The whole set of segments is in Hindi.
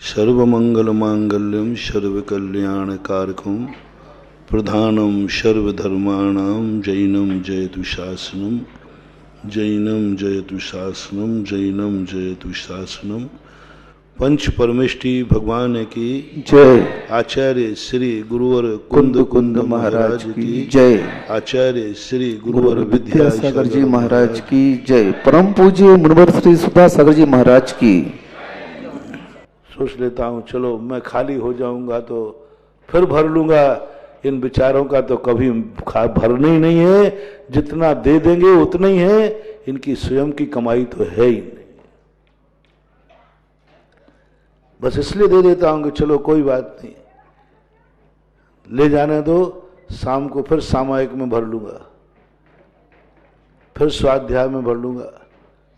सर्वमंगलमांगल्यं सर्वकल्याणकारकं प्रधानं सर्वधर्माणां जैनं जयतु शासनं जैनं जयतु शासनं जैनं जयतु शासनं। पंच परमेष्टि भगवान की जय। आचार्य श्री गुरुवर कुंद कुंद महाराज की जय। आचार्य श्री गुरुवर विद्यासागर जी महाराज की जय। परम पूज्य मुनिवर श्री सुधासागर जी महाराज की। सोच लेता हूँ चलो मैं खाली हो जाऊंगा तो फिर भर लूंगा, इन विचारों का तो कभी भरना ही नहीं है, जितना दे देंगे उतना ही है, इनकी स्वयं की कमाई तो है ही नहीं। बस इसलिए दे देता हूं कि चलो कोई बात नहीं, ले जाने दो, शाम को फिर सामायिक में भर लूंगा, फिर स्वाध्याय में भर लूंगा,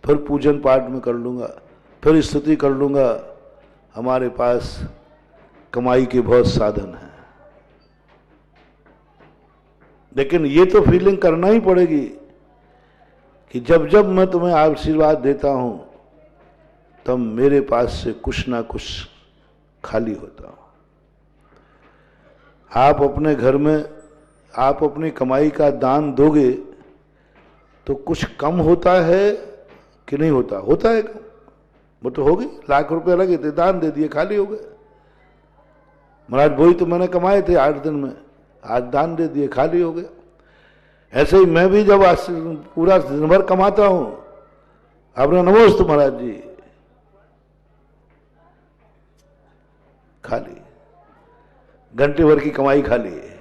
फिर पूजन पाठ में कर लूंगा, फिर स्तुति कर लूंगा। हमारे पास कमाई के बहुत साधन हैं, लेकिन ये तो फीलिंग करना ही पड़ेगी कि जब जब मैं तुम्हें आशीर्वाद देता हूं तब मेरे पास से कुछ ना कुछ खाली होता हूं। आप अपने घर में आप अपनी कमाई का दान दोगे तो कुछ कम होता है कि नहीं होता? होता है कम, वो तो हो गई, लाख रुपए लगे थे, दान दे दिए, खाली हो गए। महाराज वही तो मैंने कमाए थे 8 दिन में, आज दान दे दिए, खाली हो गए। ऐसे ही मैं भी जब पूरा दिन भर कमाता हूं, अपना नमोस्तु महाराज जी, खाली, घंटे भर की कमाई खाली है।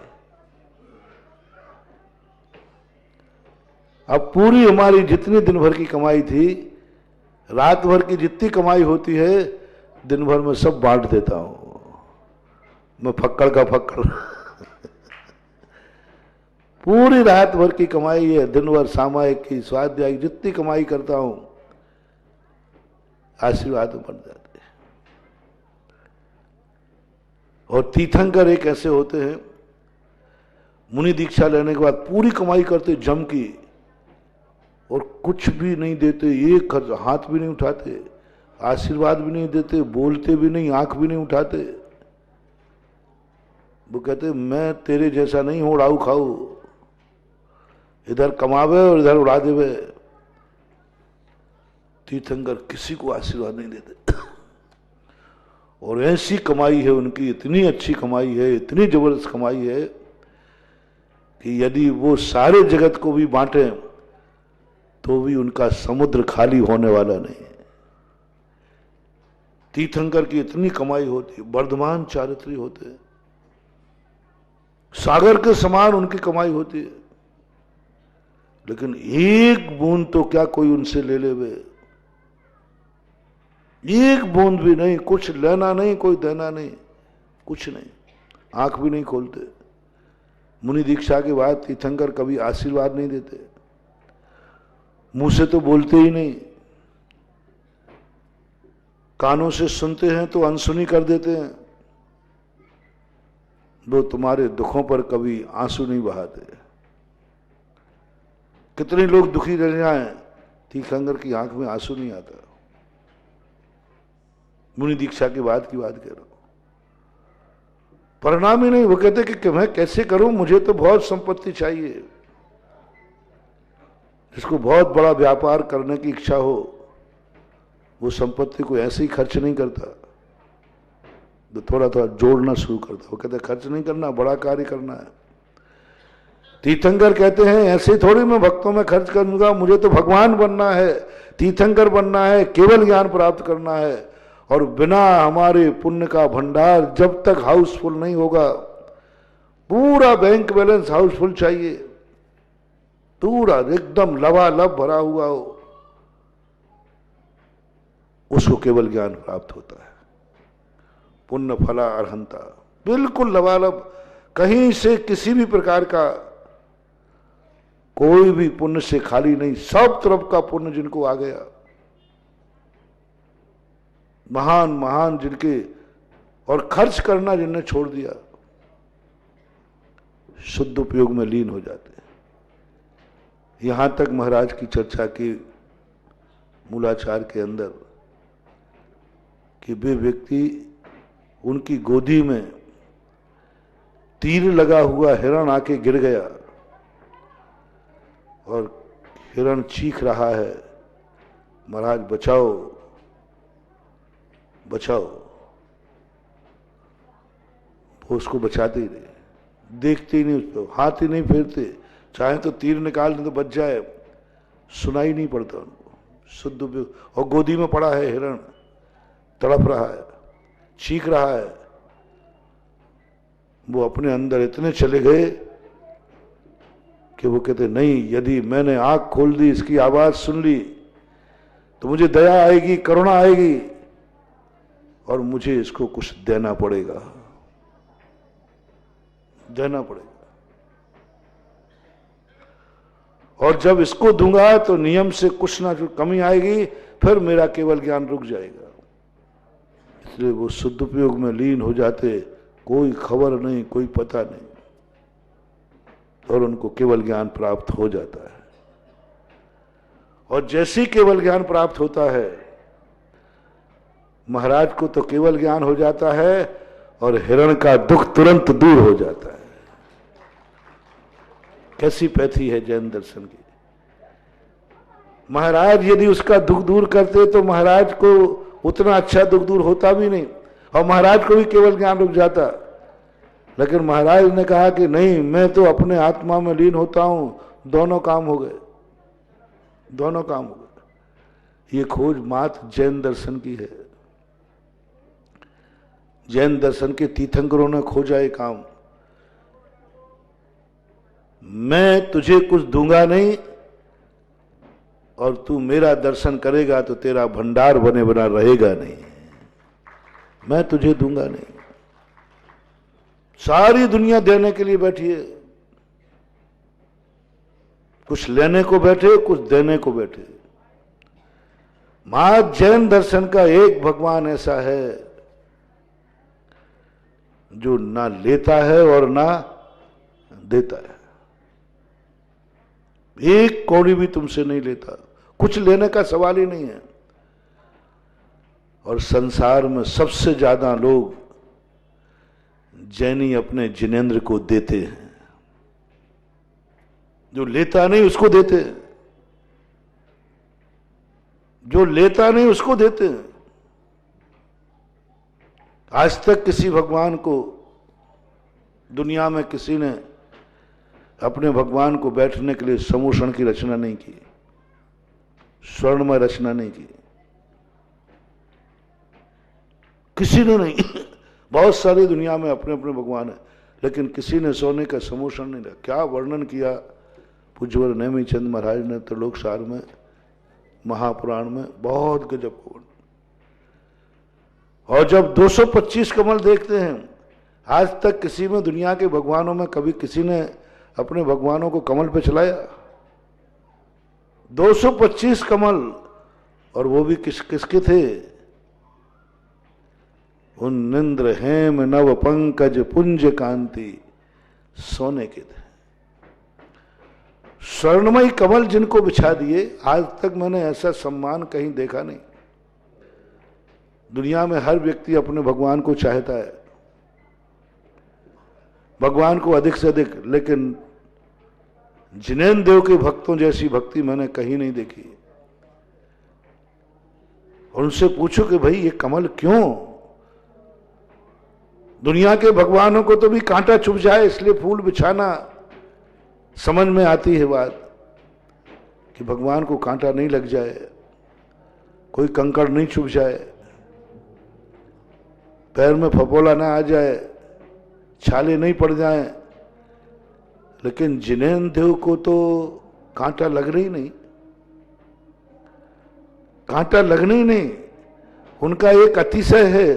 अब पूरी हमारी जितनी दिन भर की कमाई थी, रात भर की जितनी कमाई होती है, दिन भर में सब बांट देता हूं मैं, फक्कड़ का फक्कड़। पूरी रात भर की कमाई है, दिन भर सामायिक की, स्वाध्याय, जितनी कमाई करता हूं, आशीर्वाद बन जाते हैं। और तीर्थंकर एक ऐसे होते हैं, मुनि दीक्षा लेने के बाद पूरी कमाई करते जम की, और कुछ भी नहीं देते, एक खर्च, हाथ भी नहीं उठाते, आशीर्वाद भी नहीं देते, बोलते भी नहीं, आंख भी नहीं उठाते। वो कहते मैं तेरे जैसा नहीं हूं उड़ाऊ खाऊ, इधर कमावे और इधर उड़ा देवे। तीर्थंकर किसी को आशीर्वाद नहीं देते। और ऐसी कमाई है उनकी, इतनी अच्छी कमाई है, इतनी जबरदस्त कमाई है कि यदि वो सारे जगत को भी बांटे तो भी उनका समुद्र खाली होने वाला नहीं है। तीर्थंकर की इतनी कमाई होती, वर्धमान चारित्री होते, सागर के समान उनकी कमाई होती है, लेकिन एक बूंद तो क्या कोई उनसे ले ले वे, एक बूंद भी नहीं, कुछ लेना नहीं, कोई देना नहीं, कुछ नहीं, आंख भी नहीं खोलते। मुनि दीक्षा के बाद तीर्थंकर कभी आशीर्वाद नहीं देते, मुंह से तो बोलते ही नहीं, कानों से सुनते हैं तो अनसुनी कर देते हैं। वो तुम्हारे दुखों पर कभी आंसू नहीं बहाते। कितने लोग दुखी रह जाएं, तीर्थंकर की आंख में आंसू नहीं आता। मुनि दीक्षा के बाद की बात कह रहा हूं, परिणाम ही नहीं। वो कहते कि मैं कैसे करूं, मुझे तो बहुत संपत्ति चाहिए। जिसको बहुत बड़ा व्यापार करने की इच्छा हो, वो संपत्ति को ऐसे ही खर्च नहीं करता, तो थोड़ा थोड़ा जोड़ना शुरू करता। वो कहते खर्च नहीं करना, बड़ा कार्य करना है। तीर्थंकर कहते हैं ऐसे थोड़ी मैं भक्तों में खर्च करूंगा, मुझे तो भगवान बनना है, तीर्थंकर बनना है, केवल ज्ञान प्राप्त करना है। और बिना हमारे पुण्य का भंडार जब तक हाउसफुल नहीं होगा, पूरा बैंक बैलेंस हाउसफुल चाहिए, पूरा एकदम लबालब भरा हुआ हो, उसको केवल ज्ञान प्राप्त होता है। पुण्य फला अर्हंता, बिल्कुल लबालब, कहीं से किसी भी प्रकार का कोई भी पुण्य से खाली नहीं, सब तरफ का पुण्य जिनको आ गया, महान महान जिनके, और खर्च करना जिनने छोड़ दिया, शुद्ध उपयोग में लीन हो जाते हैं। यहां तक महाराज की चर्चा की मूलाचार के अंदर कि वे व्यक्ति उनकी गोदी में तीर लगा हुआ हिरण आके गिर गया और हिरण चीख रहा है, महाराज बचाओ बचाओ। वो उसको बचाते ही रहे, देखते ही नहीं उस पर, हाथ ही नहीं फेरते, चाहे तो तीर निकाल दें तो बच जाए, सुनाई नहीं पड़ता उनको, शुद्ध उपयोग। और गोदी में पड़ा है हिरण, तड़प रहा है, चीख रहा है। वो अपने अंदर इतने चले गए कि वो कहते नहीं, यदि मैंने आंख खोल दी, इसकी आवाज सुन ली तो मुझे दया आएगी, करुणा आएगी और मुझे इसको कुछ देना पड़ेगा, देना पड़ेगा। और जब इसको दूंगा तो नियम से कुछ ना कुछ कमी आएगी, फिर मेरा केवल ज्ञान रुक जाएगा। इसलिए वो शुद्ध उपयोग में लीन हो जाते, कोई खबर नहीं, कोई पता नहीं, और उनको केवल ज्ञान प्राप्त हो जाता है। और जैसे ही केवल ज्ञान प्राप्त होता है, महाराज को तो केवल ज्ञान हो जाता है और हिरण का दुख तुरंत दूर हो जाता है। कैसी पैथी है जैन दर्शन की। महाराज यदि उसका दुख दूर करते तो महाराज को उतना अच्छा दुख दूर होता भी नहीं, और महाराज को भी केवल ज्ञान रुक जाता। लेकिन महाराज ने कहा कि नहीं, मैं तो अपने आत्मा में लीन होता हूं, दोनों काम हो गए, दोनों काम हो गए। ये खोज मात्र जैन दर्शन की है। जैन दर्शन के तीर्थंकरों ने खोजा ये काम। मैं तुझे कुछ दूंगा नहीं और तू मेरा दर्शन करेगा तो तेरा भंडार बने बना रहेगा नहीं। मैं तुझे दूंगा नहीं। सारी दुनिया देने के लिए बैठी है, कुछ लेने को बैठे, कुछ देने को बैठे। मां जैन दर्शन का एक भगवान ऐसा है जो ना लेता है और ना देता है। एक कौड़ी भी तुमसे नहीं लेता, कुछ लेने का सवाल ही नहीं है। और संसार में सबसे ज्यादा लोग जैनी अपने जिनेंद्र को देते हैं। जो लेता नहीं उसको देते हैं, जो लेता नहीं उसको देते हैं। आज तक किसी भगवान को दुनिया में किसी ने अपने भगवान को बैठने के लिए समूषण की रचना नहीं की, स्वर्णमय रचना नहीं की, किसी ने नहीं। बहुत सारी दुनिया में अपने अपने भगवान है, लेकिन किसी ने सोने का समूषण नहीं लिया। क्या वर्णन किया पूज्यवर नेमी चंद महाराज ने त्रिलोक सार में, महापुराण में, बहुत गजब का वर्णन। और जब 225 कमल देखते हैं, आज तक किसी में दुनिया के भगवानों में कभी किसी ने अपने भगवानों को कमल पे चलाया? 225 कमल, और वो भी किसके थे? उन निंद्र हेम नव पंकज पुंज कांति, सोने के थे। स्वर्णमयी कमल जिनको बिछा दिए, आज तक मैंने ऐसा सम्मान कहीं देखा नहीं। दुनिया में हर व्यक्ति अपने भगवान को चाहता है, भगवान को अधिक से अधिक, लेकिन जिनेन्द्र देव के भक्तों जैसी भक्ति मैंने कहीं नहीं देखी। और उनसे पूछो कि भाई ये कमल क्यों? दुनिया के भगवानों को तो भी कांटा चुभ जाए इसलिए फूल बिछाना समझ में आती है बात, कि भगवान को कांटा नहीं लग जाए, कोई कंकड़ नहीं चुभ जाए, पैर में फपोला ना आ जाए, छाले नहीं पड़ जाए। लेकिन जिनेन्द्र देव को तो कांटा लगना ही नहीं, कांटा लगना ही नहीं। उनका एक अतिशय है,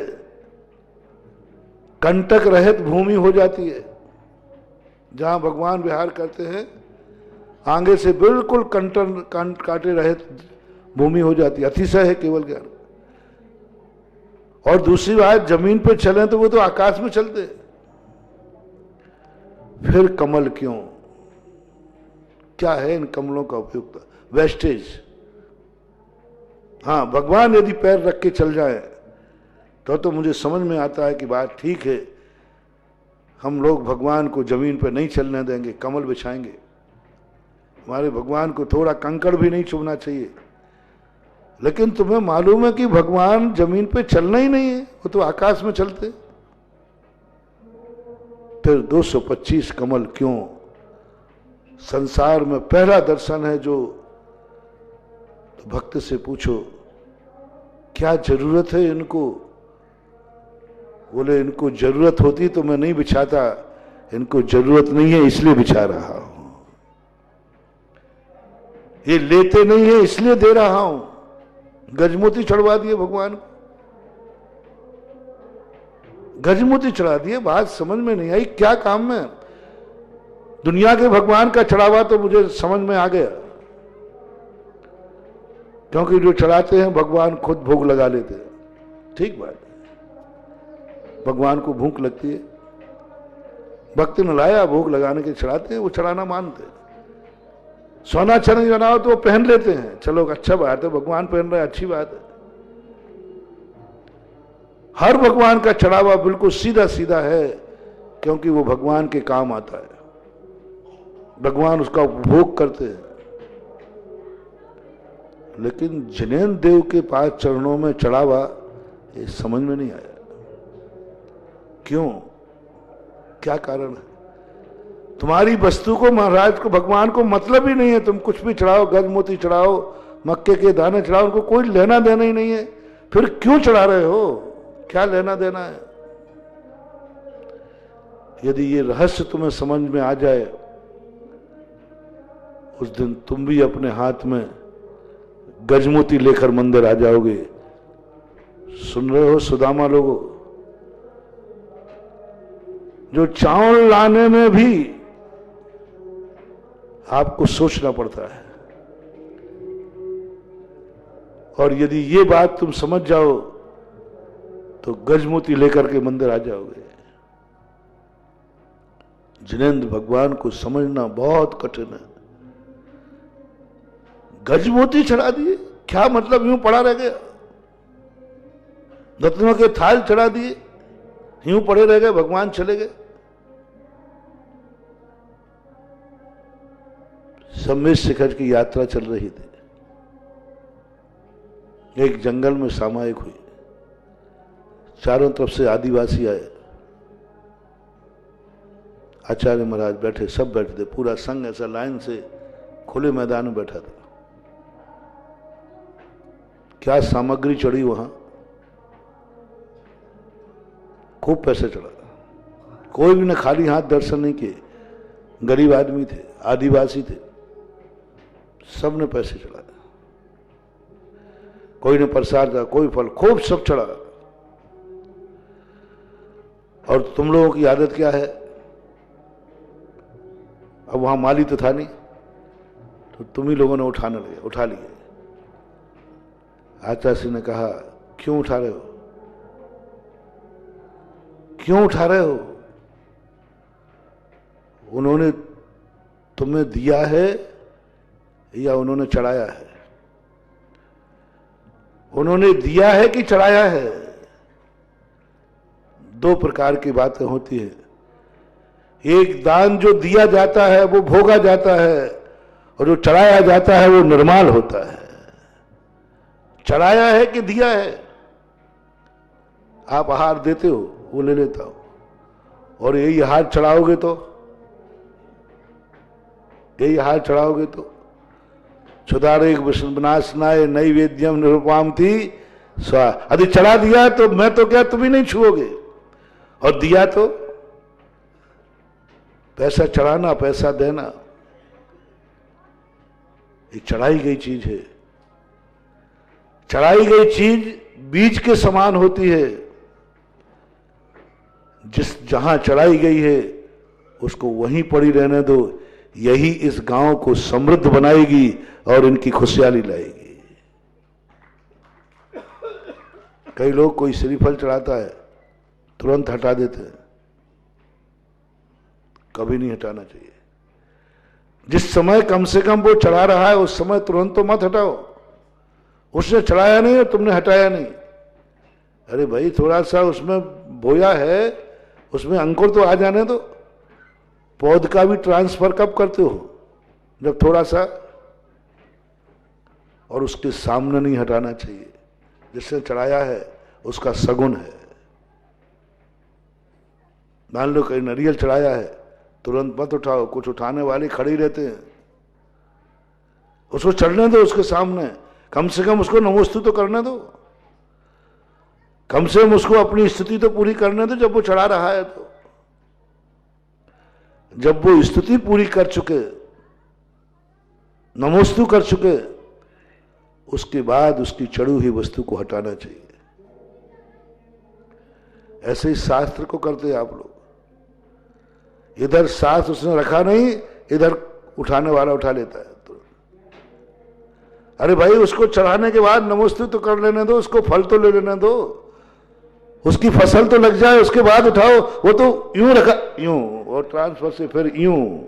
कंटक रहित भूमि हो जाती है। जहां भगवान विहार करते हैं, आगे से बिल्कुल कांटे रहित भूमि हो जाती है। अतिशय है केवल ज्ञान। और दूसरी बात, जमीन पे चलें तो वो तो आकाश में चलते। फिर कमल क्यों? क्या है इन कमलों का उपयोगिता? वेस्टेज। हाँ, भगवान यदि पैर रख के चल जाए तो मुझे समझ में आता है कि बात ठीक है, हम लोग भगवान को जमीन पर नहीं चलने देंगे, कमल बिछाएंगे। हमारे भगवान को थोड़ा कंकड़ भी नहीं चुभना चाहिए। लेकिन तुम्हें मालूम है कि भगवान जमीन पे चलना ही नहीं है, वो तो आकाश में चलते। फिर 225 कमल क्यों? संसार में पहला दर्शन है जो, तो भक्त से पूछो क्या जरूरत है इनको? बोले इनको जरूरत होती तो मैं नहीं बिछाता, इनको जरूरत नहीं है इसलिए बिछा रहा हूं। ये लेते नहीं है इसलिए दे रहा हूं। गजमोती चढ़वा दिए भगवान को, गजमोती चढ़ा दिए। बात समझ में नहीं आई, क्या काम में? दुनिया के भगवान का चढ़ावा तो मुझे समझ में आ गया, क्योंकि जो चढ़ाते हैं भगवान खुद भोग लगा लेते हैं। ठीक बात है, भगवान को भूख लगती है, भक्त ने लाया भोग लगाने के चढ़ाते हैं, वो चढ़ाना मानते हैं। सोना चांदी बनाओ तो वो पहन लेते हैं, चलो अच्छा बात है, भगवान पहन रहे अच्छी बात है। हर भगवान का चढ़ावा बिल्कुल सीधा सीधा है, क्योंकि वो भगवान के काम आता है, भगवान उसका उपभोग करते हैं। लेकिन जिनेन्द्र देव के पास चरणों में चढ़ावा, ये समझ में नहीं आया क्यों, क्या कारण है? तुम्हारी वस्तु को, महाराज को, भगवान को मतलब ही नहीं है। तुम कुछ भी चढ़ाओ, गज मोती चढ़ाओ, मक्के के दाने चढ़ाओ, उनको कोई लेना देना ही नहीं है। फिर क्यों चढ़ा रहे हो? क्या लेना देना है? यदि ये रहस्य तुम्हें समझ में आ जाए, उस दिन तुम भी अपने हाथ में गजमोती लेकर मंदिर आ जाओगे। सुन रहे हो सुदामा लोगों? जो चावल लाने में भी आपको सोचना पड़ता है, और यदि ये बात तुम समझ जाओ तो गजमोती लेकर के मंदिर आ जाओगे। जिनेन्द्र भगवान को समझना बहुत कठिन है। गजमोती चढ़ा दिए, क्या मतलब? यूं पड़ा रह गया। रत्नों के थाल चढ़ा दिए, यूं पड़े रह गए, भगवान चले गए। सम्मेद शिखर की यात्रा चल रही थी, एक जंगल में सामायिक हुई। चारों तरफ से आदिवासी आए, आचार्य महाराज बैठे, सब बैठे थे, पूरा संघ ऐसा लाइन से खुले मैदान में बैठा था। क्या सामग्री चढ़ी वहां, खूब पैसे चढ़ा। कोई भी ने खाली हाथ दर्शन नहीं किए, गरीब आदमी थे, आदिवासी थे, सब ने पैसे चढ़ाया। कोई ने प्रसाद था, कोई फल, खूब सब चढ़ा। और तुम लोगों की आदत क्या है? अब वहां माली तो था नहीं, तो तुम ही लोगों ने उठाने लगे, उठा लिए। आचार्य ने कहा क्यों उठा रहे हो, क्यों उठा रहे हो? उन्होंने तुम्हें दिया है या उन्होंने चढ़ाया है? उन्होंने दिया है कि चढ़ाया है? दो प्रकार की बातें होती है। एक दान जो दिया जाता है वो भोगा जाता है, और जो चढ़ाया जाता है वो निर्माल होता है। चढ़ाया है कि दिया है? आप आहार देते हो, वो ले लेता हो, और यही हार चढ़ाओगे तो, यही हार चढ़ाओगे तो क्षुधारेक विनाशनाय नैवेद्यम निरुपाम थी स्वा। यदि चढ़ा दिया तो मैं तो क्या, तुम ही नहीं छुओगे, और दिया तो पैसा चढ़ाना, पैसा देना, ये चढ़ाई गई चीज है। चढ़ाई गई चीज बीज के समान होती है। जहां चढ़ाई गई है उसको वहीं पड़ी रहने दो, यही इस गांव को समृद्ध बनाएगी और इनकी खुशहाली लाएगी। कई लोग कोई श्रीफल चढ़ाता है, तुरंत हटा देते हैं। कभी नहीं हटाना चाहिए। जिस समय कम से कम वो चढ़ा रहा है उस समय तुरंत तो मत हटाओ। उसने चढ़ाया नहीं और तुमने हटाया नहीं, अरे भाई थोड़ा सा उसमें बोया है, उसमें अंकुर तो आ जाने दो। पौध का भी ट्रांसफर कब करते हो? जब थोड़ा सा, और उसके सामने नहीं हटाना चाहिए। जिसने चढ़ाया है उसका सगुन है। मान लो कहीं नारियल चढ़ाया है, तुरंत मत उठाओ, कुछ उठाने वाले खड़े ही रहते हैं। उसको चढ़ने दो उसके सामने, कम से कम उसको नमोस्तु तो करने दो, कम से कम उसको अपनी स्थिति तो पूरी करने दो जब वो चढ़ा रहा है। तो जब वो स्थिति पूरी कर चुके, नमोस्तु कर चुके, उसके बाद उसकी चढ़ी हुई वस्तु को हटाना चाहिए। ऐसे ही शास्त्र को करते हैं आप लोग। इधर शास्त्र उसने रखा नहीं, इधर उठाने वाला उठा लेता है। तो अरे भाई उसको चढ़ाने के बाद नमोस्तु तो कर लेने दो, उसको फल तो ले लेने दो, उसकी फसल तो लग जाए, उसके बाद उठाओ। वो तो यूं रखा, यूं, और ट्रांसफर से फिर यूं।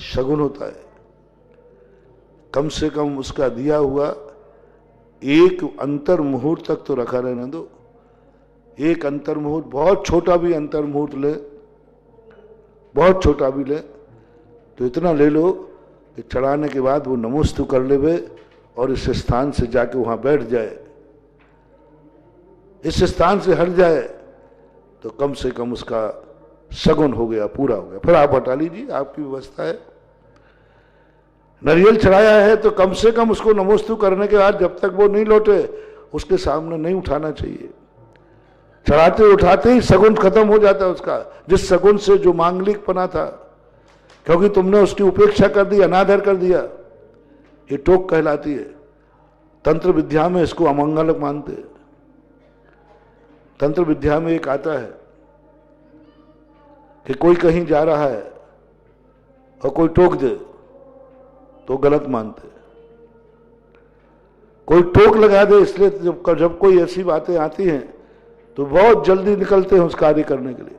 शगुन होता है। कम से कम उसका दिया हुआ एक अंतर मुहूर्त तक तो रखा रहने दो। एक अंतर मुहूर्त, बहुत छोटा भी अंतर मुहूर्त ले, बहुत छोटा भी ले, तो इतना ले लो कि चढ़ाने के बाद वो नमोस्तु कर लेवे और इस स्थान से जाके वहां बैठ जाए, इस स्थान से हट जाए, तो कम से कम उसका सगुन हो गया, पूरा हो गया। फिर आप हटा लीजिए, आपकी व्यवस्था है। नारियल चढ़ाया है तो कम से कम उसको नमोस्तु करने के बाद जब तक वो नहीं लौटे उसके सामने नहीं उठाना चाहिए। चढ़ाते उठाते ही सगुन खत्म हो जाता है उसका, जिस सगुन से जो मांगलिक पना था, क्योंकि तुमने उसकी उपेक्षा कर दी, अनादर कर दिया। ये टोक कहलाती है। तंत्र विद्या में इसको अमंगलक मानते हैं। तंत्र विद्या में एक आता है कि कोई कहीं जा रहा है और कोई टोक दे तो गलत मानते। कोई टोक लगा दे, इसलिए जब कोई ऐसी बातें आती हैं तो बहुत जल्दी निकलते हैं उस कार्य करने के लिए।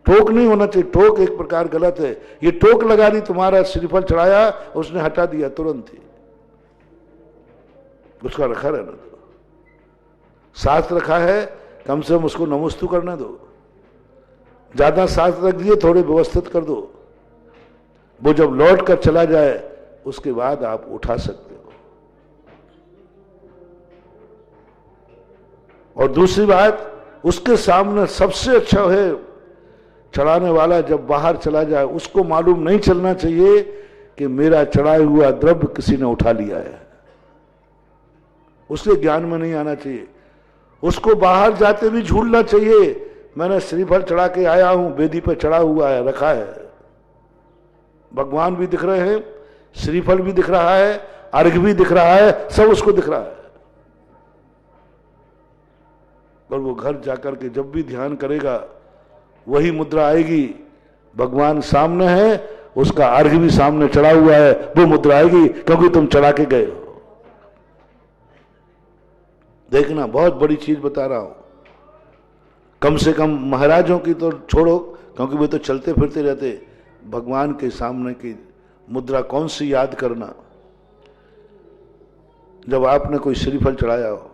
टोक नहीं होना चाहिए, टोक एक प्रकार गलत है। ये टोक लगा दी, तुम्हारा श्रीफल चढ़ाया, उसने हटा दिया तुरंत ही, उसका रखा रहना दो। शास्त्र रखा है, कम से कम उसको नमोस्तु करने दो। ज्यादा शास्त्र रख दिए, थोड़े व्यवस्थित कर दो। वो जब लौट कर चला जाए उसके बाद आप उठा सकते हो। और दूसरी बात, उसके सामने सबसे अच्छा है, चढ़ाने वाला जब बाहर चला जाए उसको मालूम नहीं चलना चाहिए कि मेरा चढ़ाया हुआ द्रव्य किसी ने उठा लिया है। उसके ज्ञान में नहीं आना चाहिए। उसको बाहर जाते भी झूलना चाहिए, मैंने श्रीफल चढ़ा के आया हूं, वेदी पे चढ़ा हुआ है, रखा है। भगवान भी दिख रहे हैं, श्रीफल भी दिख रहा है, अर्घ भी दिख रहा है, सब उसको दिख रहा है। और वो घर जाकर के जब भी ध्यान करेगा वही मुद्रा आएगी। भगवान सामने है, उसका अर्घ भी सामने चढ़ा हुआ है, वो मुद्रा आएगी, क्योंकि तुम चढ़ा के गए हो। देखना, बहुत बड़ी चीज बता रहा हूं। कम से कम महाराजों की तो छोड़ो, क्योंकि वे तो चलते फिरते रहते। भगवान के सामने की मुद्रा कौन सी याद करना। जब आपने कोई श्रीफल चढ़ाया हो,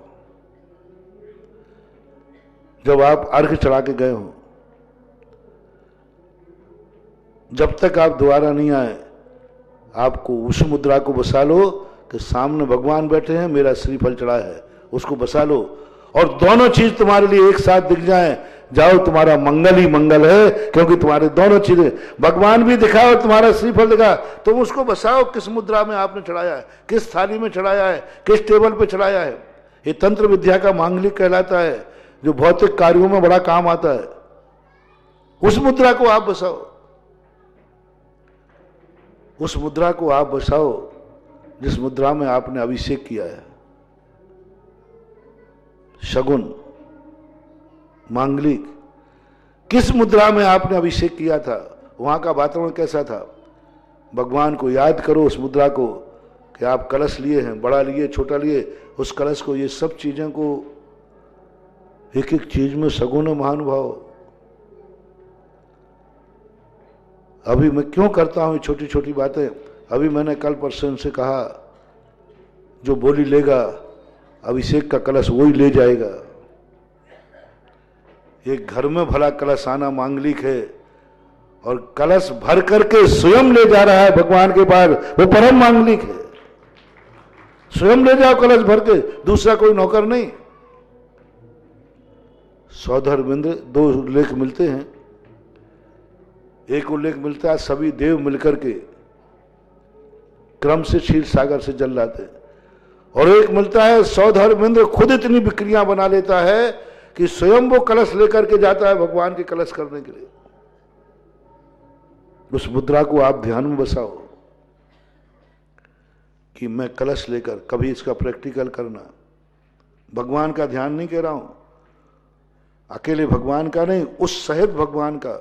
जब आप अर्घ चढ़ा के गए हो, जब तक आप दोबारा नहीं आए, आपको उस मुद्रा को बसा लो कि सामने भगवान बैठे हैं, मेरा श्रीफल चढ़ा है, उसको बसा लो। और दोनों चीज तुम्हारे लिए एक साथ दिख जाए, जाओ, तुम्हारा मंगल ही मंगल है, क्योंकि तुम्हारे दोनों चीजें, भगवान भी दिखा और तुम्हारा श्रीफल दिखा। तुम उसको बसाओ, किस मुद्रा में आपने चढ़ाया है, किस थाली में चढ़ाया है, किस टेबल पे चढ़ाया है। ये तंत्र विद्या का मांगलिक कहलाता है, जो भौतिक कार्यों में बड़ा काम आता है। उस मुद्रा को आप बसाओ, उस मुद्रा को आप बसाओ जिस मुद्रा में आपने अभिषेक किया है। शगुन, मांगलिक, किस मुद्रा में आपने अभिषेक किया था, वहां का वातावरण कैसा था। भगवान को याद करो, उस मुद्रा को, कि आप कलश लिए हैं, बड़ा लिए, छोटा लिए, उस कलश को, ये सब चीजें को, एक एक चीज में सगुन महानुभाव। अभी मैं क्यों करता हूं छोटी छोटी बातें। अभी मैंने कल परसों से कहा, जो बोली लेगा अभिषेक का कलश वही ले जाएगा। एक घर में भला कलश आना मांगलिक है, और कलश भर करके स्वयं ले जा रहा है भगवान के पास, वो परम मांगलिक है। स्वयं ले जाओ कलश भर के, दूसरा कोई नौकर नहीं। सौधर्मेंद्र दो उल्लेख मिलते हैं। एक उल्लेख मिलता है सभी देव मिलकर के क्रम से क्षीर सागर से जल लाते हैं, और एक मिलता है सौधर्मेंद्र खुद इतनी विक्रियां बना लेता है कि स्वयं वो कलश लेकर के जाता है भगवान के कलश करने के लिए। उस मुद्रा को आप ध्यान में बसाओ कि मैं कलश लेकर, कभी इसका प्रैक्टिकल करना। भगवान का ध्यान नहीं कह रहा हूं, अकेले भगवान का नहीं, उस सहित भगवान का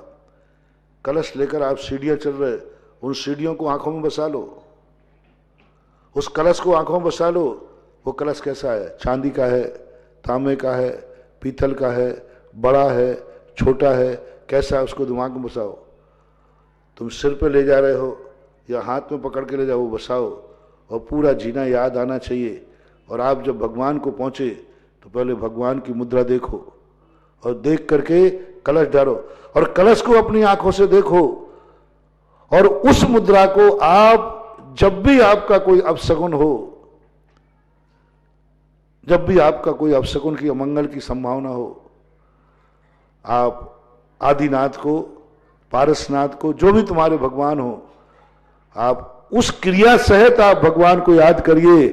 कलश लेकर आप सीढ़ियां चल रहे, उन सीढ़ियों को आंखों में बसा लो, उस कलश को आंखों में बसा लो। वो कलश कैसा है? चांदी का है, तांबे का है, पीतल का है, बड़ा है, छोटा है, कैसा है उसको दिमाग में बसाओ। तुम सिर पे ले जा रहे हो या हाथ में पकड़ के ले जाओ, वो बसाओ, और पूरा जीना याद आना चाहिए। और आप जब भगवान को पहुंचे तो पहले भगवान की मुद्रा देखो, और देख करके कलश डालो, और कलश को अपनी आंखों से देखो, और उस मुद्रा को आप जब भी आपका कोई अपशगुन हो, जब भी आपका कोई अपशगुन की अमंगल की संभावना हो, आप आदिनाथ को, पारसनाथ को, जो भी तुम्हारे भगवान हो, आप उस क्रिया सहित आप भगवान को याद करिए।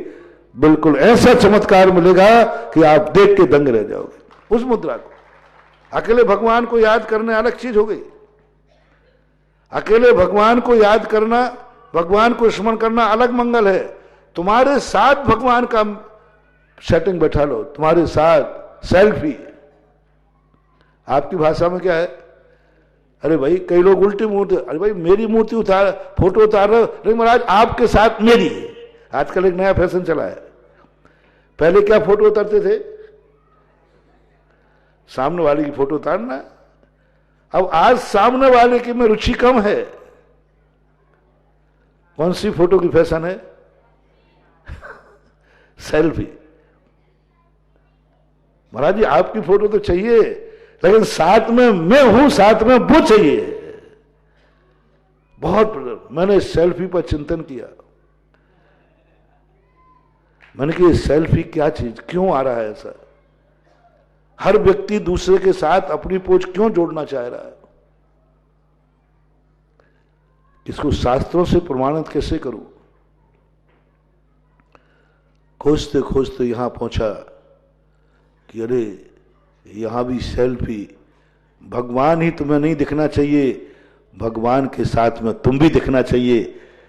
बिल्कुल ऐसा चमत्कार मिलेगा कि आप देख के दंग रह जाओगे उस मुद्रा को। अकेले भगवान को याद करना अलग चीज हो गई। अकेले भगवान को याद करना, भगवान को स्मरण करना अलग मंगल है। तुम्हारे साथ भगवान का सेटिंग बैठा लो, तुम्हारे साथ सेल्फी। आपकी भाषा में क्या है? अरे भाई, कई लोग उल्टी मूर्ति, अरे भाई मेरी मूर्ति उतार, फोटो उतार रहे हो, लेकिन महाराज आपके साथ मेरी। आजकल एक नया फैशन चला है। पहले क्या फोटो उतारते थे? सामने वाले की फोटो उतारना। अब आज सामने वाले की में रुचि कम है। कौन सी फोटो की फैशन है? सेल्फी। महाराज जी आपकी फोटो तो चाहिए, लेकिन साथ में मैं हूं, साथ में वो चाहिए। बहुत मैंने सेल्फी पर चिंतन किया। मैंने कहा सेल्फी क्या चीज, क्यों आ रहा है ऐसा? हर व्यक्ति दूसरे के साथ अपनी पोज क्यों जोड़ना चाह रहा है? इसको शास्त्रों से प्रमाणित कैसे करूं? खोजते खोजते यहां पहुंचा कि अरे यहां भी सेल्फी। भगवान ही तुम्हें नहीं दिखना चाहिए, भगवान के साथ में तुम भी दिखना चाहिए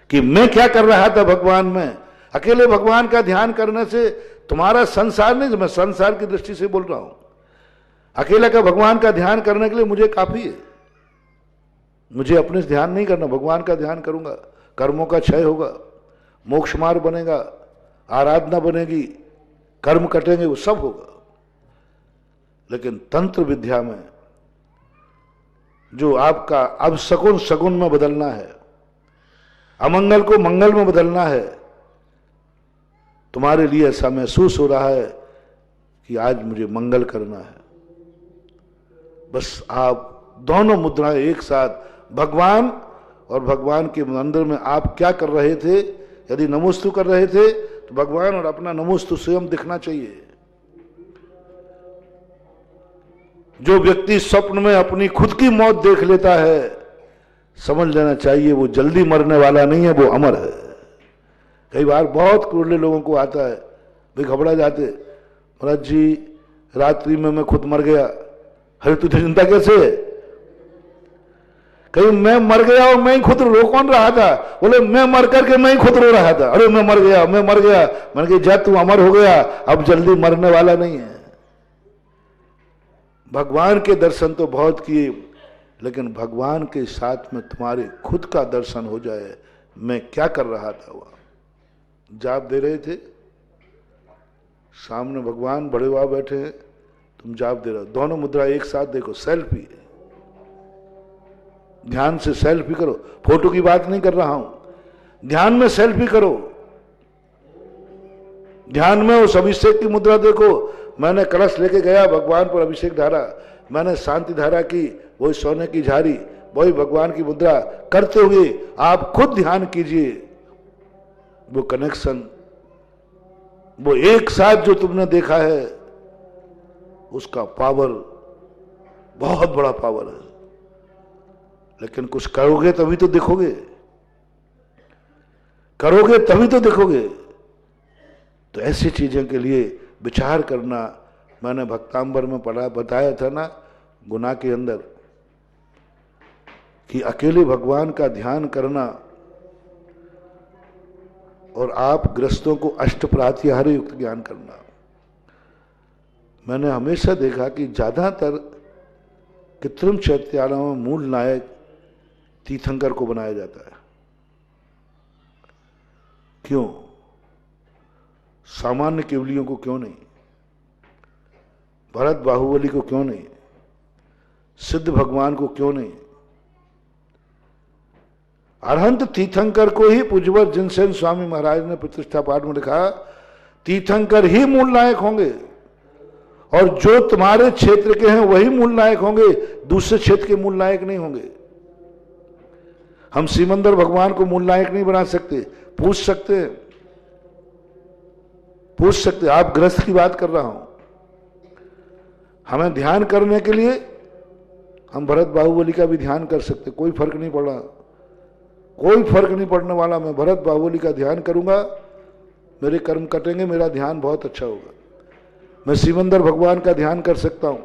कि मैं क्या कर रहा था भगवान में। अकेले भगवान का ध्यान करने से तुम्हारा संसार नहीं, मैं संसार की दृष्टि से बोल रहा हूं, अकेला का भगवान का ध्यान करने के लिए मुझे काफी है। मुझे अपने से ध्यान नहीं करना, भगवान का ध्यान करूंगा, कर्मों का क्षय होगा, मोक्ष मार्ग बनेगा, आराधना बनेगी, कर्म कटेंगे, वो सब होगा। लेकिन तंत्र विद्या में जो आपका अब सगुन सगुन में बदलना है, अमंगल को मंगल में बदलना है, तुम्हारे लिए ऐसा महसूस हो रहा है कि आज मुझे मंगल करना है। बस आप दोनों मुद्राएं एक साथ, भगवान और भगवान के मंदिर में आप क्या कर रहे थे? यदि नमोस्तु कर रहे थे तो भगवान और अपना नमोस्तु स्वयं दिखना चाहिए। जो व्यक्ति स्वप्न में अपनी खुद की मौत देख लेता है, समझ लेना चाहिए वो जल्दी मरने वाला नहीं है, वो अमर है। कई बार बहुत कुरले लोगों को आता है, वे घबरा जाते, महाराज जी रात्रि में मैं खुद मर गया। अरे तुझे चिंता कैसे है? कहीं मैं मर गया और मैं ही खुद रो कौन रहा था? बोले मैं मर करके मैं ही खुद रो रहा था। अरे मैं मर गया, मैं मर गया। मैंने कहा जा तू अमर हो गया, अब जल्दी मरने वाला नहीं है। भगवान के दर्शन तो बहुत किए, लेकिन भगवान के साथ में तुम्हारे खुद का दर्शन हो जाए। मैं क्या कर रहा था? वहां जाप दे रहे थे, सामने भगवान बड़े बाबा बैठे हैं, तुम जाप दे रहे हो। दोनों मुद्रा एक साथ देखो, सेल्फी। ध्यान से सेल्फी करो, फोटो की बात नहीं कर रहा हूं, ध्यान में सेल्फी करो। ध्यान में उस अभिषेक की मुद्रा देखो। मैंने कलश लेके गया, भगवान पर अभिषेक धारा, मैंने शांति धारा की, वही सोने की झारी, वही भगवान की मुद्रा करते हुए आप खुद ध्यान कीजिए। वो कनेक्शन, वो एक साथ जो तुमने देखा है, उसका पावर बहुत बड़ा पावर है। लेकिन कुछ करोगे तभी तो देखोगे, करोगे तभी तो देखोगे। तो ऐसी चीजों के लिए विचार करना, मैंने भक्तांबर में पढ़ा, बताया था ना गुनाह के अंदर, कि अकेले भगवान का ध्यान करना और आप ग्रस्तों को अष्ट प्रात्याहार युक्त ज्ञान करना। मैंने हमेशा देखा कि ज्यादातर कृत्रिम चैत्यालयों में मूल नायक तीर्थंकर को बनाया जाता है। क्यों? सामान्य केवलियों को क्यों नहीं? भरत बाहुबली को क्यों नहीं? सिद्ध भगवान को क्यों नहीं? अरहंत तीर्थंकर को ही पूज्यवर जिनसेन स्वामी महाराज ने प्रतिष्ठा पाठ में लिखा, तीर्थंकर ही मूल नायक होंगे, और जो तुम्हारे क्षेत्र के हैं वही मूल नायक होंगे, दूसरे क्षेत्र के मूल नायक नहीं होंगे। हम सिमंदर भगवान को मूल नायक नहीं बना सकते। पूछ सकते हैं, पूछ सकते। आप ग्रस्त की बात कर रहा हूं। हमें ध्यान करने के लिए हम भरत बाहुबली का भी ध्यान कर सकते, कोई फर्क नहीं पड़ा, कोई फर्क नहीं पड़ने वाला। मैं भरत बाहुबली का ध्यान करूंगा, मेरे कर्म कटेंगे, मेरा ध्यान बहुत अच्छा होगा। मैं सिमंदर भगवान का ध्यान कर सकता हूं,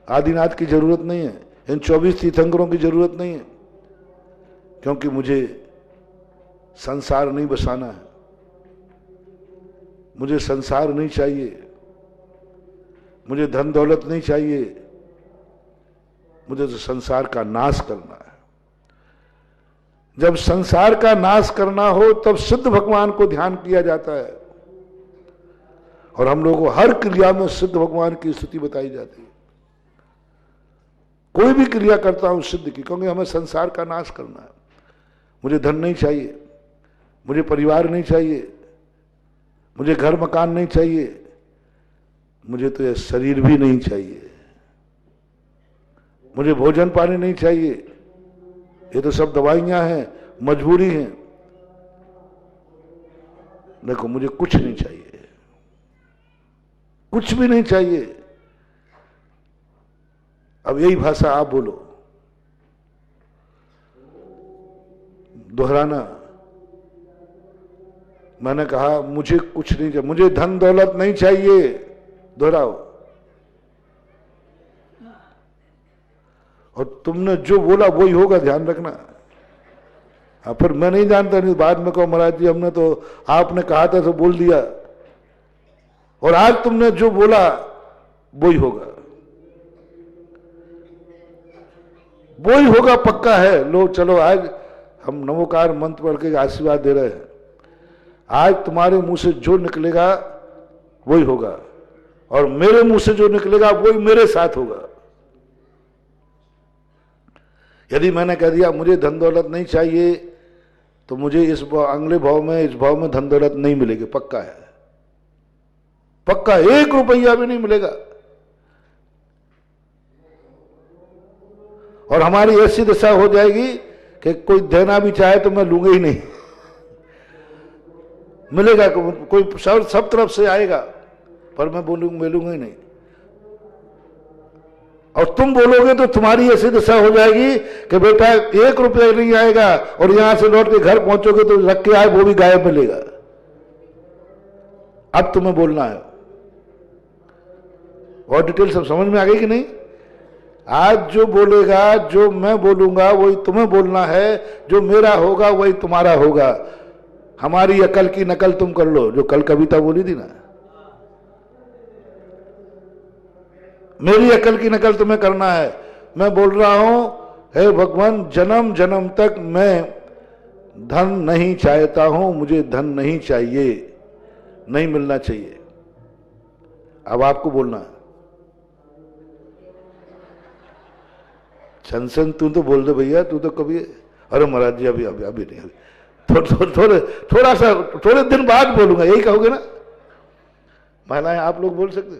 आदिनाथ की जरूरत नहीं है, इन 24 तीर्थंकरों की जरूरत नहीं है, क्योंकि मुझे संसार नहीं बसाना है, मुझे संसार नहीं चाहिए, मुझे धन दौलत नहीं चाहिए, मुझे तो संसार का नाश करना है। जब संसार का नाश करना हो तब सिद्ध भगवान को ध्यान किया जाता है, और हम लोगों को हर क्रिया में सिद्ध भगवान की स्तुति बताई जाती है। कोई भी क्रिया करता हूं सिद्ध की, क्योंकि हमें संसार का नाश करना है। मुझे धन नहीं चाहिए, मुझे परिवार नहीं चाहिए, मुझे घर मकान नहीं चाहिए, मुझे तो यह शरीर भी नहीं चाहिए, मुझे भोजन पानी नहीं चाहिए, ये तो सब दवाइयां हैं, मजबूरी हैं। देखो, मुझे कुछ नहीं चाहिए, कुछ भी नहीं चाहिए। अब यही भाषा आप बोलो, दोहराना। मैंने कहा मुझे कुछ नहीं चाहिए, मुझे धन दौलत नहीं चाहिए, दोहराओ। और तुमने जो बोला वही होगा, ध्यान रखना। फिर मैं नहीं जानता, नहीं बाद में कहो महाराज जी हमने तो, आपने कहा था तो बोल दिया, और आज तुमने जो बोला वही होगा, वही होगा, पक्का है। लो चलो, आज हम नमोकार मंत्र पढ़ के आशीर्वाद दे रहे हैं। आज तुम्हारे मुंह से जो निकलेगा वही होगा, और मेरे मुंह से जो निकलेगा वही मेरे साथ होगा। यदि मैंने कह दिया मुझे धन दौलत नहीं चाहिए, तो मुझे इस अगले भाव में, इस भाव में धन दौलत नहीं मिलेगी, पक्का है, पक्का। 1 रुपया भी नहीं मिलेगा। और हमारी ऐसी दशा हो जाएगी कि कोई देना भी चाहे तो मैं लूंगा ही नहीं, मिलेगा कोई, सब तरफ से आएगा, पर मैं मिलूंगा ही नहीं। और तुम बोलोगे तो तुम्हारी ऐसी दशा हो जाएगी कि बेटा 1 रुपया नहीं आएगा, और यहां से लौट के घर पहुंचोगे तो रख के आए वो भी गायब मिलेगा। अब तुम्हें बोलना है, और डिटेल सब समझ में आ गई कि नहीं? आज जो बोलेगा, जो मैं बोलूंगा वही तुम्हें बोलना है, जो मेरा होगा वही तुम्हारा होगा। हमारी अकल की नकल तुम कर लो, जो कल कविता बोली थी ना, मेरी अकल की नकल तुम्हें करना है। मैं बोल रहा हूं, हे भगवान, जन्म जन्म तक मैं धन नहीं चाहता हूं, मुझे धन नहीं चाहिए, नहीं मिलना चाहिए। अब आपको बोलना है। छनसन तू तो बोल दे भैया, तू तो कभी, अरे महाराज जी अभी नहीं, थोड़ा सा थोड़े दिन बाद बोलूंगा, यही कहोगे ना? महिलाएं आप लोग बोल सकते?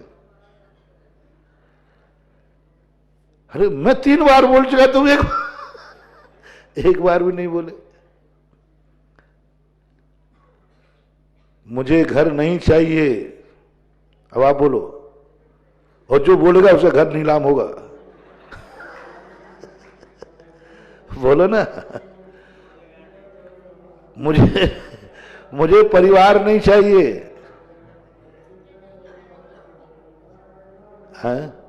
अरे मैं 3 बार बोल चुका, तुम एक बार भी नहीं बोले। मुझे घर नहीं चाहिए, अब आप बोलो, और जो बोलेगा उसका घर नीलाम होगा। बोलो ना। मुझे परिवार नहीं चाहिए, है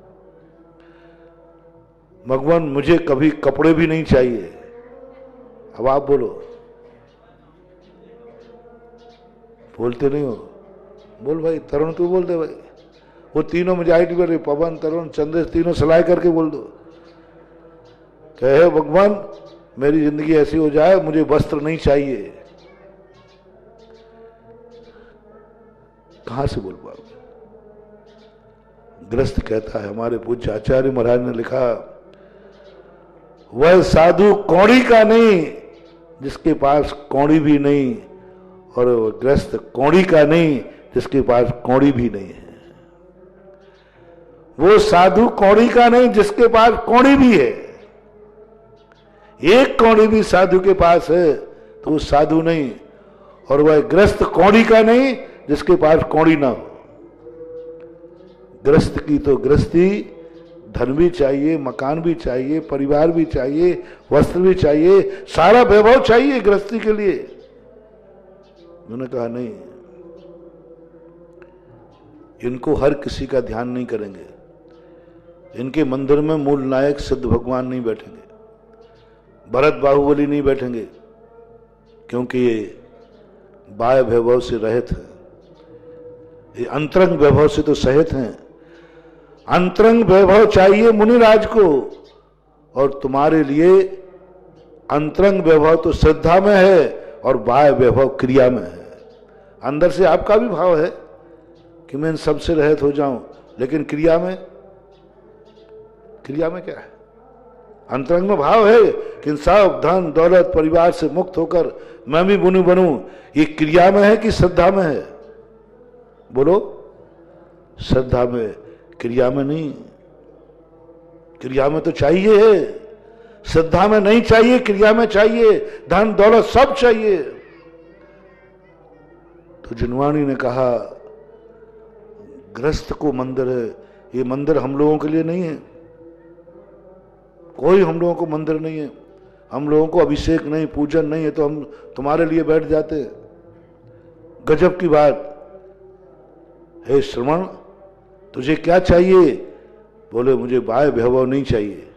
भगवान, मुझे कभी कपड़े भी नहीं चाहिए। अब आप बोलो, बोलते नहीं हो? बोल भाई, तरुण तू बोल दे भाई। वो तीनों मेजॉरिटी पर, पवन, तरुण, चंद्रेश, तीनों सलाह करके बोल दो, कहे भगवान मेरी जिंदगी ऐसी हो जाए, मुझे वस्त्र नहीं चाहिए। कहां से बोल पाओगे? ग्रस्त कहता है, हमारे पूज्य आचार्य महाराज ने लिखा, वह साधु कौड़ी का नहीं जिसके पास कौड़ी भी नहीं, और ग्रस्त कौड़ी का नहीं जिसके पास कौड़ी भी नहीं है। वो साधु कौड़ी का नहीं जिसके पास कौड़ी भी है। एक कौड़ी भी साधु के पास है तो वो साधु नहीं, और वह ग्रस्त कौड़ी का नहीं जिसके पास कौड़ी ना हो। ग्रस्त की तो गृहस्थी, धन भी चाहिए, मकान भी चाहिए, परिवार भी चाहिए, वस्त्र भी चाहिए, सारा वैभव चाहिए गृहस्थी के लिए। उन्होंने कहा नहीं, इनको हर किसी का ध्यान नहीं करेंगे। इनके मंदिर में मूल नायक सिद्ध भगवान नहीं बैठेंगे, भरत बाहुबली नहीं बैठेंगे, क्योंकि ये बाह्य वैभव से रहित है, ये अंतरंग वैभव से तो सहित हैं। अंतरंग वैभव चाहिए मुनिराज को, और तुम्हारे लिए अंतरंग वैभव तो श्रद्धा में है और बाह्य वैभव क्रिया में है। अंदर से आपका भी भाव है कि मैं इन सबसे रहित हो जाऊं, लेकिन क्रिया में क्या है? अंतरंग में भाव है कि सब धन दौलत परिवार से मुक्त होकर मैं भी मुनि बनूं, ये क्रिया में है कि श्रद्धा में है? बोलो, श्रद्धा में, क्रिया में नहीं। क्रिया में तो चाहिए है, श्रद्धा में नहीं चाहिए, क्रिया में चाहिए, धन दौलत सब चाहिए। तो जिनवाणी ने कहा, गृहस्थ को मंदिर है, ये मंदिर हम लोगों के लिए नहीं है। कोई हम लोगों को मंदिर नहीं है, हम लोगों को अभिषेक नहीं, पूजन नहीं है, तो हम तुम्हारे लिए बैठ जाते हैं। गजब की बात। हे श्रवण, तुझे क्या चाहिए? बोले, मुझे बाह्य वैभव नहीं चाहिए,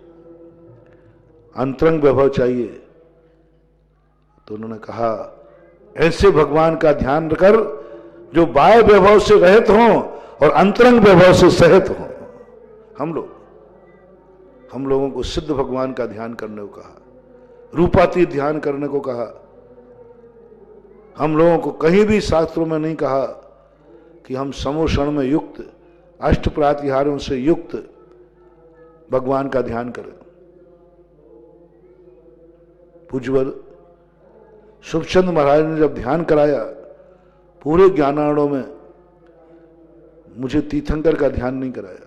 अंतरंग वैभव चाहिए। तो उन्होंने कहा, ऐसे भगवान का ध्यान कर जो बाह्य वैभव से रहित हों और अंतरंग वैभव से सहित हों। हम लोगों को सिद्ध भगवान का ध्यान करने को कहा, रूपातीत ध्यान करने को कहा। हम लोगों को कहीं भी शास्त्रों में नहीं कहा कि हम समोषण में युक्त, अष्ट प्रातिहारों से युक्त भगवान का ध्यान करें। पूज्यवर शुभचंद महाराज ने जब ध्यान कराया पूरे ज्ञानारणों में, मुझे तीर्थंकर का ध्यान नहीं कराया।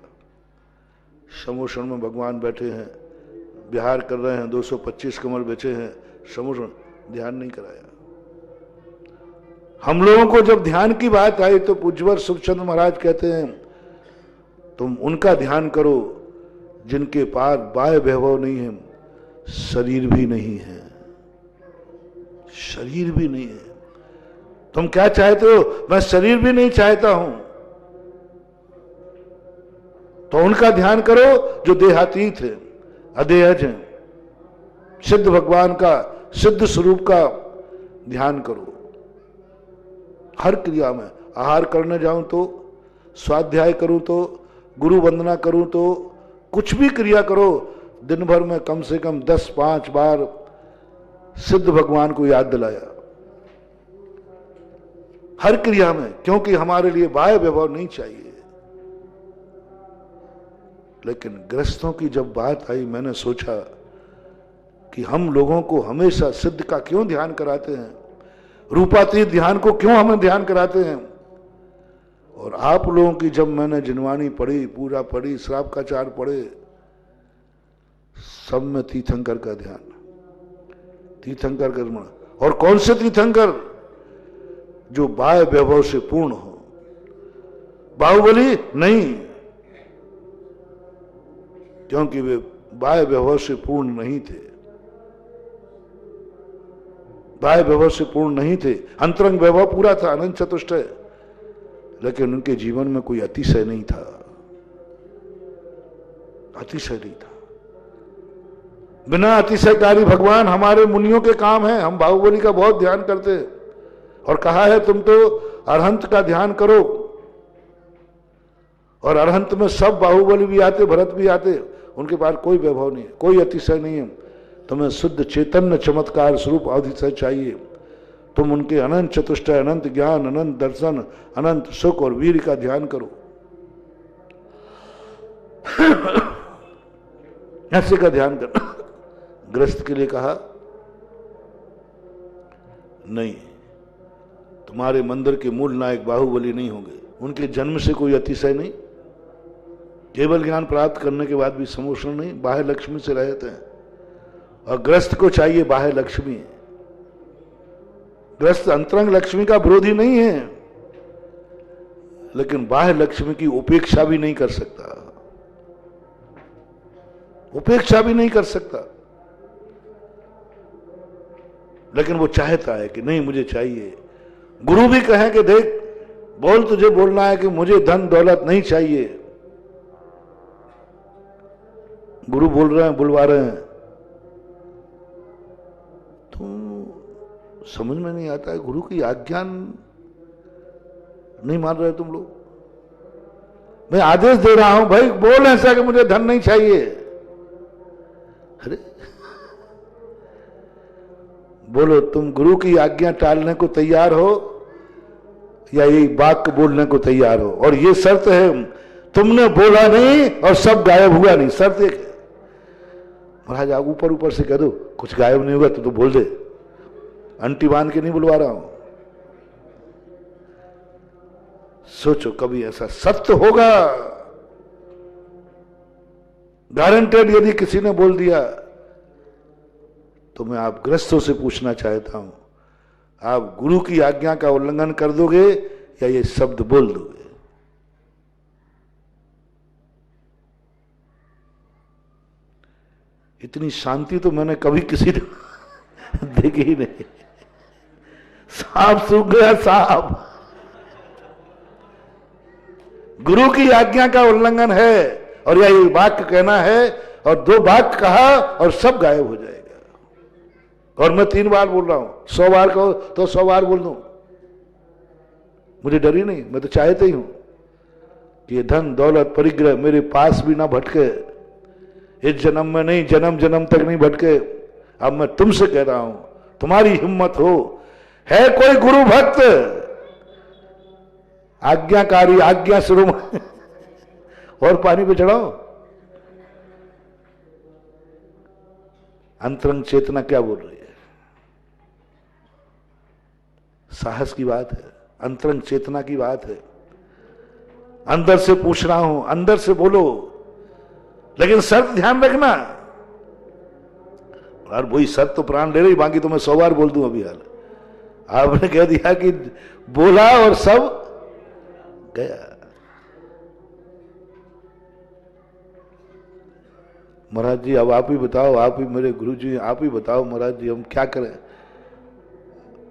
समोषण में भगवान बैठे हैं, विहार कर रहे हैं, 225 कमल बेचे हैं, समोषण ध्यान नहीं कराया। हम लोगों को जब ध्यान की बात आई तो पूज्यवर शुभचंद महाराज कहते हैं, तुम उनका ध्यान करो जिनके पास बाह्य वैभव नहीं है, शरीर भी नहीं है, शरीर भी नहीं है। तुम क्या चाहते हो? मैं शरीर भी नहीं चाहता हूं। तो उनका ध्यान करो जो देहातीत है, अदेहज है। सिद्ध भगवान का, सिद्ध स्वरूप का ध्यान करो। हर क्रिया में, आहार करने जाऊं तो, स्वाध्याय करूं तो, गुरु वंदना करूं तो, कुछ भी क्रिया करो, दिन भर में कम से कम 10-5 बार सिद्ध भगवान को याद दिलाया। हर क्रिया में, क्योंकि हमारे लिए बाह्य वैभव नहीं चाहिए। लेकिन गृहस्थों की जब बात आई, मैंने सोचा कि हम लोगों को हमेशा सिद्ध का क्यों ध्यान कराते हैं, रूपातीत ध्यान को क्यों हमें ध्यान कराते हैं, और आप लोगों की जब मैंने जिनवानी पढ़ी, पूरा पढ़ी, श्राप का चार पढ़े, सब में तीर्थंकर का ध्यान, तीर्थंकर का स्मरण। और कौन से तीर्थंकर? जो बाह्य वैभव से पूर्ण हो, बाहुबली नहीं, क्योंकि वे बाह्य वैभव से पूर्ण नहीं थे, बाह्य वैभव से पूर्ण नहीं थे। अंतरंग वैभव पूरा था, अनंत चतुष्टय, लेकिन उनके जीवन में कोई अतिशय नहीं था, अतिशय नहीं था। बिना अतिशयकारी भगवान हमारे मुनियों के काम है। हम बाहुबली का बहुत ध्यान करते हैं और कहा है तुम तो अरहंत का ध्यान करो, और अरहंत में सब बाहुबली भी आते, भरत भी आते, उनके पास कोई वैभव नहीं है, कोई अतिशय नहीं है। तुम्हें शुद्ध चैतन्य चमत्कार स्वरूप अतिशय चाहिए। तुम उनके अनंत चतुष्टय, अनंत ज्ञान, अनंत दर्शन, अनंत सुख और वीर का ध्यान करो। ऐसे का ध्यान करना। गृहस्थ के लिए कहा नहीं, तुम्हारे मंदिर के मूल नायक बाहुबली नहीं होंगे, उनके जन्म से कोई अतिशय नहीं, केवल ज्ञान प्राप्त करने के बाद भी समोषण नहीं, बाह्य लक्ष्मी से रहते हैं। और गृहस्थ को चाहिए बाह्य लक्ष्मी। गृहस्थ अंतरंग लक्ष्मी का विरोधी नहीं है, लेकिन बाह्य लक्ष्मी की उपेक्षा भी नहीं कर सकता, उपेक्षा भी नहीं कर सकता। लेकिन वो चाहता है कि नहीं मुझे चाहिए। गुरु भी कहे कि देख, बोल, तुझे बोलना है कि मुझे धन दौलत नहीं चाहिए। गुरु बोल रहे हैं, बुलवा रहे हैं, तो समझ में नहीं आता है। गुरु की आज्ञा नहीं मान रहे तुम लोग। मैं आदेश दे रहा हूं, भाई बोल ऐसा कि मुझे धन नहीं चाहिए। अरे बोलो, तुम गुरु की आज्ञा टालने को तैयार हो या ये वाक्य बोलने को तैयार हो? और ये शर्त है, तुमने बोला नहीं और सब गायब हुआ नहीं। शर्त एक है। महाराज आप ऊपर ऊपर से कह दो कुछ गायब नहीं होगा तो बोल दे, अंटी बांध के नहीं बुलवा रहा हूं। सोचो कभी ऐसा सत्य होगा? गारंटेड यदि किसी ने बोल दिया तो मैं आप गृहस्थों से पूछना चाहता हूं, आप गुरु की आज्ञा का उल्लंघन कर दोगे या ये शब्द बोल दोगे? इतनी शांति तो मैंने कभी किसी ने देखी ही नहीं। सांप सूख गया, सांप। गुरु की आज्ञा का उल्लंघन है और यह वाक्य कहना है, और दो वाक्य कहा और सब गायब हो जाएगा। और मैं 3 बार बोल रहा हूं, 100 बार कहो तो 100 बार बोल दूं, मुझे डर ही नहीं। मैं तो चाहते ही हूं कि ये धन दौलत परिग्रह मेरे पास भी ना भटके, इस जन्म में नहीं, जन्म जन्म तक नहीं भटके। अब मैं तुमसे कह रहा हूं, तुम्हारी हिम्मत हो, है कोई गुरु भक्त आज्ञाकारी, आज्ञा शुरू और पानी पे चढ़ाओ। अंतरंग चेतना क्या बोल रही है? साहस की बात है, अंतरंग चेतना की बात है। अंदर से पूछ रहा हूं, अंदर से बोलो, लेकिन शर्त ध्यान रखना। और वही शर्त तो प्राण ले रही, बाकी तो मैं 100 बार बोल दूं अभी। हाल आपने कह दिया कि बोला और सब गया। महाराज जी अब आप ही बताओ, आप ही मेरे गुरु जी, आप ही बताओ महाराज जी हम क्या करें?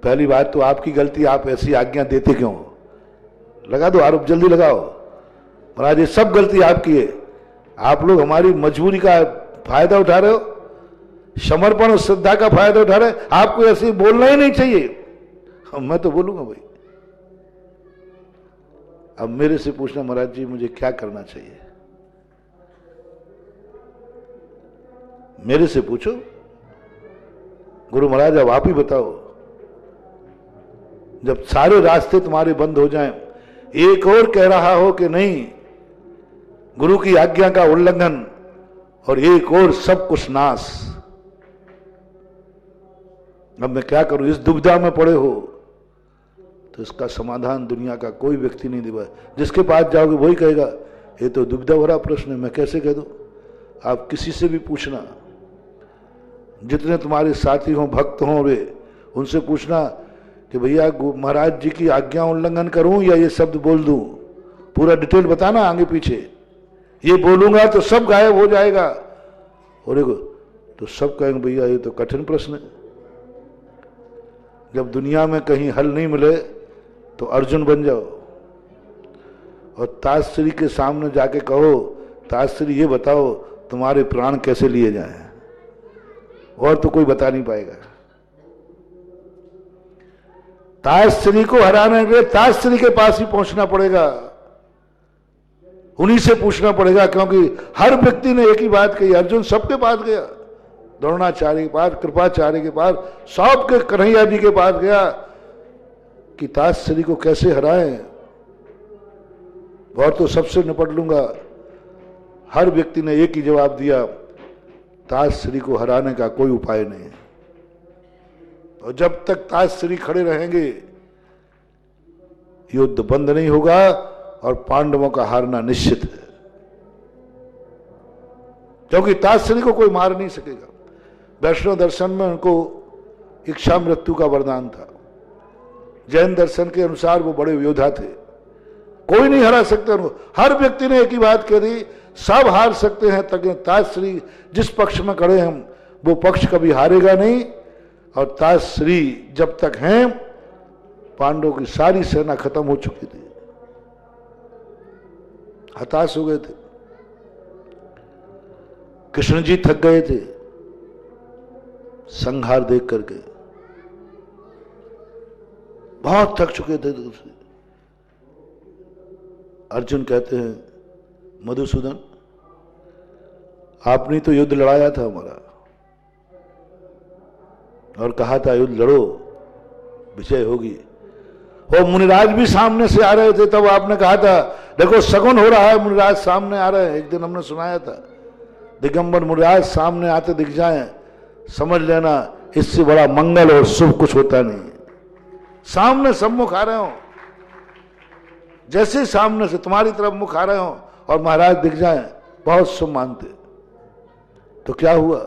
पहली बात तो आपकी गलती, आप ऐसी आज्ञा देते क्यों? लगा दो आरोप, जल्दी लगाओ। महाराज ये सब गलती आपकी है। आप लोग हमारी मजबूरी का फायदा उठा रहे हो, समर्पण और श्रद्धा का फायदा उठा रहे। आपको ऐसे बोलना ही नहीं चाहिए। मैं तो बोलूंगा भाई। अब मेरे से पूछना महाराज जी मुझे क्या करना चाहिए? मेरे से पूछो, गुरु महाराज अब आप ही बताओ। जब सारे रास्ते तुम्हारे बंद हो जाएं, एक और कह रहा हो कि नहीं गुरु की आज्ञा का उल्लंघन, और एक और सब कुछ नाश, अब मैं क्या करूं? इस दुविधा में पड़े हो तो इसका समाधान दुनिया का कोई व्यक्ति नहीं दे पाए। जिसके पास जाओगे वही कहेगा ये तो दुविधा भरा प्रश्न है, मैं कैसे कह दूं। आप किसी से भी पूछना, जितने तुम्हारे साथी हों, भक्त हों, वे उनसे पूछना कि भैया महाराज जी की आज्ञा उल्लंघन करूं या ये शब्द बोल दूं, पूरा डिटेल बताना आगे पीछे। ये बोलूंगा तो सब गायब हो जाएगा, और देखो तो सब कहेंगे भैया ये तो कठिन प्रश्न है। जब दुनिया में कहीं हल नहीं मिले तो अर्जुन बन जाओ और ताजश्री के सामने जाके कहो ताजश्री ये बताओ तुम्हारे प्राण कैसे लिए जाएं, और तो कोई बता नहीं पाएगा। ताजश्री को हराने के लिए ताजश्री के पास ही पहुंचना पड़ेगा, उन्हीं से पूछना पड़ेगा, क्योंकि हर व्यक्ति ने एक ही बात कही। अर्जुन सबके पास गया, द्रोणाचार्य के पास, कृपाचार्य के पास, सबके कन्हैया जी के पास गया कि ताजश्री को कैसे हराएं, और तो सबसे निपट लूंगा। हर व्यक्ति ने एक ही जवाब दिया, ताजश्री को हराने का कोई उपाय नहीं है, और जब तक ताजश्री खड़े रहेंगे युद्ध बंद नहीं होगा और पांडवों का हारना निश्चित है, क्योंकि ताजश्री को कोई मार नहीं सकेगा। वैष्णव दर्शन में उनको इच्छा मृत्यु का वरदान था, जैन दर्शन के अनुसार वो बड़े योद्धा थे, कोई नहीं हरा सकता उनको। हर व्यक्ति ने एक ही बात कह दी, सब हार सकते हैं, तक ताजश्री जिस पक्ष में खड़े हम वो पक्ष कभी हारेगा नहीं, और ताजश्री जब तक हैं पांडवों की सारी सेना खत्म हो चुकी थी, हताश हो गए थे। कृष्ण जी थक गए थे संहार देख करके, बहुत थक चुके थे। अर्जुन कहते हैं मधुसूदन आपने तो युद्ध लड़ाया था हमारा, और कहा था युद्ध लड़ो विजय होगी। वो मुनिराज भी सामने से आ रहे थे, तब आपने कहा था देखो शगुन हो रहा है, मुनिराज सामने आ रहे हैं। एक दिन हमने सुनाया था, दिगंबर मुनिराज सामने आते दिख जाएं समझ लेना इससे बड़ा मंगल और शुभ कुछ होता नहीं। सामने सम्मुख आ रहे हो, जैसे सामने से तुम्हारी तरफ मुख आ रहे हो और महाराज दिख जाएं, बहुत शुभ मानते। तो क्या हुआ,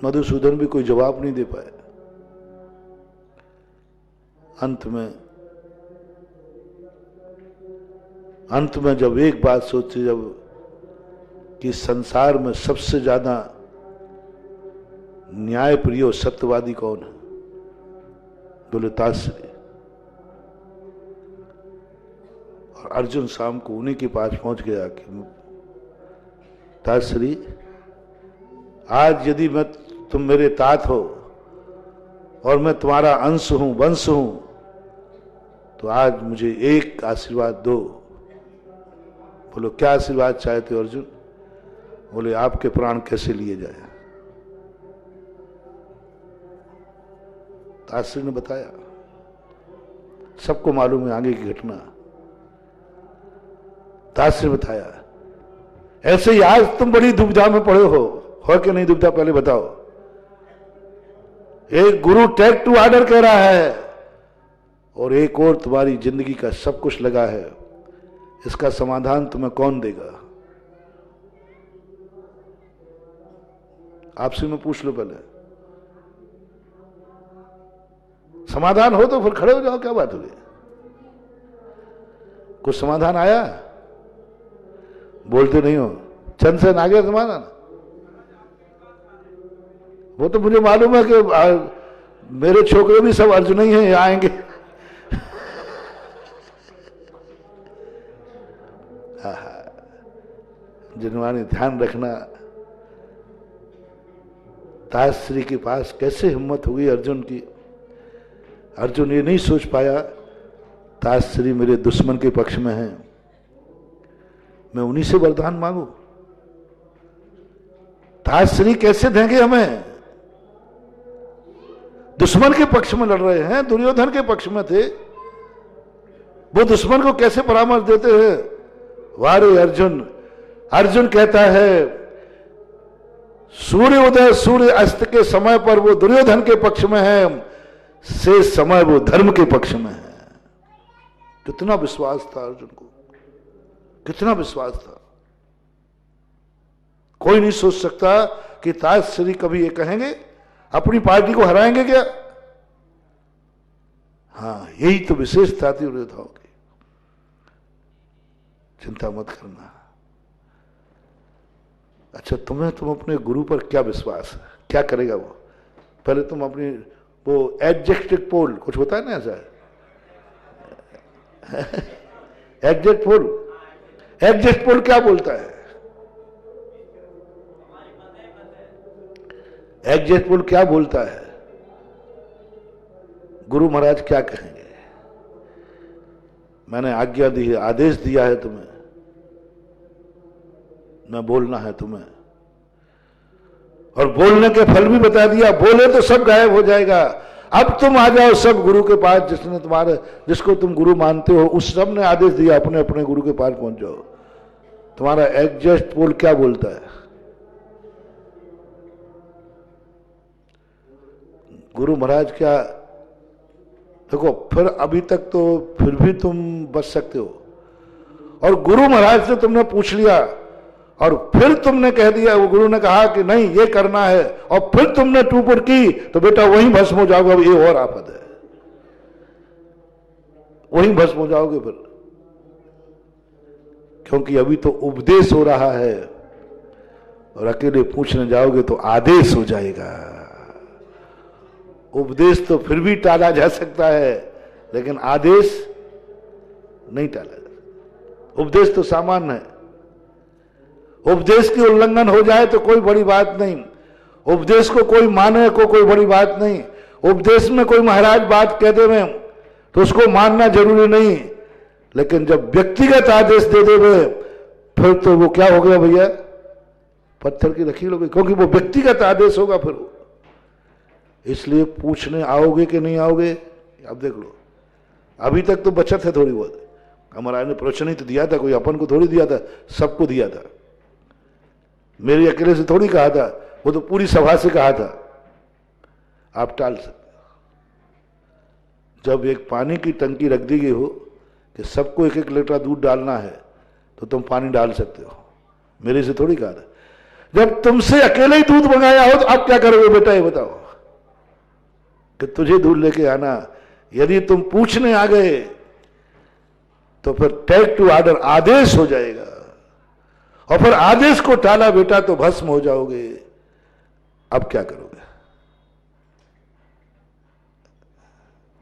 मधुसूदन भी कोई जवाब नहीं दे पाए। अंत में जब एक बात सोची, जब कि संसार में सबसे ज्यादा न्यायप्रिय और सत्यवादी कौन है, बोले ताजश्री। और अर्जुन शाम को उन्हीं के पास पहुंच गया कि ताजश्री आज यदि तुम मेरे तात हो और मैं तुम्हारा अंश हूं, वंश हूं, तो आज मुझे एक आशीर्वाद दो। बोलो क्या आशीर्वाद चाहते हो अर्जुन? बोले आपके प्राण कैसे लिए जाए। ताजश्री ने बताया, सबको मालूम है आगे की घटना। ताजश्री ने बताया, ऐसे ही आज तुम बड़ी दुविधा में पड़े हो कि नहीं दुविधा, पहले बताओ। एक गुरु टेक टू ऑर्डर कह रहा है और एक और तुम्हारी जिंदगी का सब कुछ लगा है, इसका समाधान तुम्हें कौन देगा? आपसे मैं पूछ लो पहले, समाधान हो तो फिर खड़े हो जाओ, क्या बात हो गई? कुछ समाधान आया? बोलते नहीं हो। चंद्रसेन आ गया समाधान? वो तो मुझे मालूम है कि मेरे छोकरे भी सब अर्जुन ही हैं, आएंगे। जिनवानी ध्यान रखना, ताजश्री के पास कैसे हिम्मत हुई अर्जुन की। अर्जुन ये नहीं सोच पाया ताजश्री मेरे दुश्मन के पक्ष में है, मैं उन्हीं से वरदान मांगू। ताजश्री कैसे देंगे हमें? दुश्मन के पक्ष में लड़ रहे हैं, दुर्योधन के पक्ष में थे, वो दुश्मन को कैसे परामर्श देते हैं? वारे अर्जुन। अर्जुन कहता है सूर्य उदय सूर्य अस्त के समय पर वो दुर्योधन के पक्ष में है, से समय वो धर्म के पक्ष में है। कितना विश्वास था अर्जुन को, कितना विश्वास था। कोई नहीं सोच सकता कि ताजश्री कभी ये कहेंगे अपनी पार्टी को हराएंगे क्या। हाँ, यही तो विशेषता थी योद्धाओं की। चिंता मत करना। अच्छा, तुम अपने गुरु पर क्या विश्वास है, क्या करेगा वो? पहले तुम अपनी वो एग्जिट पोल कुछ होता है ना ऐसा, एग्जिट पोल क्या बोलता है? एग्जिट पोल क्या बोलता है? गुरु महाराज क्या कहेंगे? मैंने आज्ञा दी है, आदेश दिया है तुम्हें, न बोलना है तुम्हें, और बोलने के फल भी बता दिया। बोले तो सब गायब हो जाएगा। अब तुम आ जाओ सब गुरु के पास, जिसको तुम गुरु मानते हो, उस सब ने आदेश दिया अपने अपने गुरु के पास पहुंच जाओ। तुम्हारा एग्जिट पोल क्या बोलता है? गुरु महाराज क्या? देखो, फिर अभी तक तो फिर भी तुम बच सकते हो, और गुरु महाराज से तुमने पूछ लिया और फिर तुमने कह दिया, वो गुरु ने कहा कि नहीं ये करना है, और फिर तुमने टूपुर की, तो बेटा वहीं भस्म हो जाओगे। अब ये और आफत है, वहीं भस्म हो जाओगे फिर, क्योंकि अभी तो उपदेश हो रहा है, और अकेले पूछने जाओगे तो आदेश हो जाएगा। उपदेश तो फिर भी टाला जा सकता है, लेकिन आदेश नहीं टाला जा सकता। उपदेश तो सामान्य है। उपदेश की उल्लंघन हो जाए तो कोई बड़ी बात नहीं, उपदेश को कोई माने को कोई बड़ी बात नहीं। उपदेश में कोई महाराज बात कह देवे तो उसको मानना जरूरी नहीं, लेकिन जब व्यक्तिगत आदेश दे देवे फिर तो वो क्या हो गया भैया, पत्थर की लकीर हो गई, क्योंकि वो व्यक्तिगत आदेश होगा फिर। इसलिए पूछने आओगे कि नहीं आओगे, अब देख लो। अभी तक तो बचत है थोड़ी बहुत। हमारा ने प्रवचन ही तो दिया था, कोई अपन को थोड़ी दिया था, सबको दिया था। मेरी अकेले से थोड़ी कहा था, वो तो पूरी सभा से कहा था। आप टाल सकते हो। जब एक पानी की टंकी रख दी गई हो कि सबको एक एक लीटर दूध डालना है, तो तुम पानी डाल सकते हो। मेरे से थोड़ी कहा था। जब तुमसे अकेले ही दूध मंगाया हो तो आप क्या करोगे बेटा, ये बताओ कि तुझे दूध लेके आना। यदि तुम पूछने आ गए तो फिर टेक टू ऑर्डर, आदेश हो जाएगा, और फिर आदेश को टाला बेटा तो भस्म हो जाओगे। अब क्या करोगे?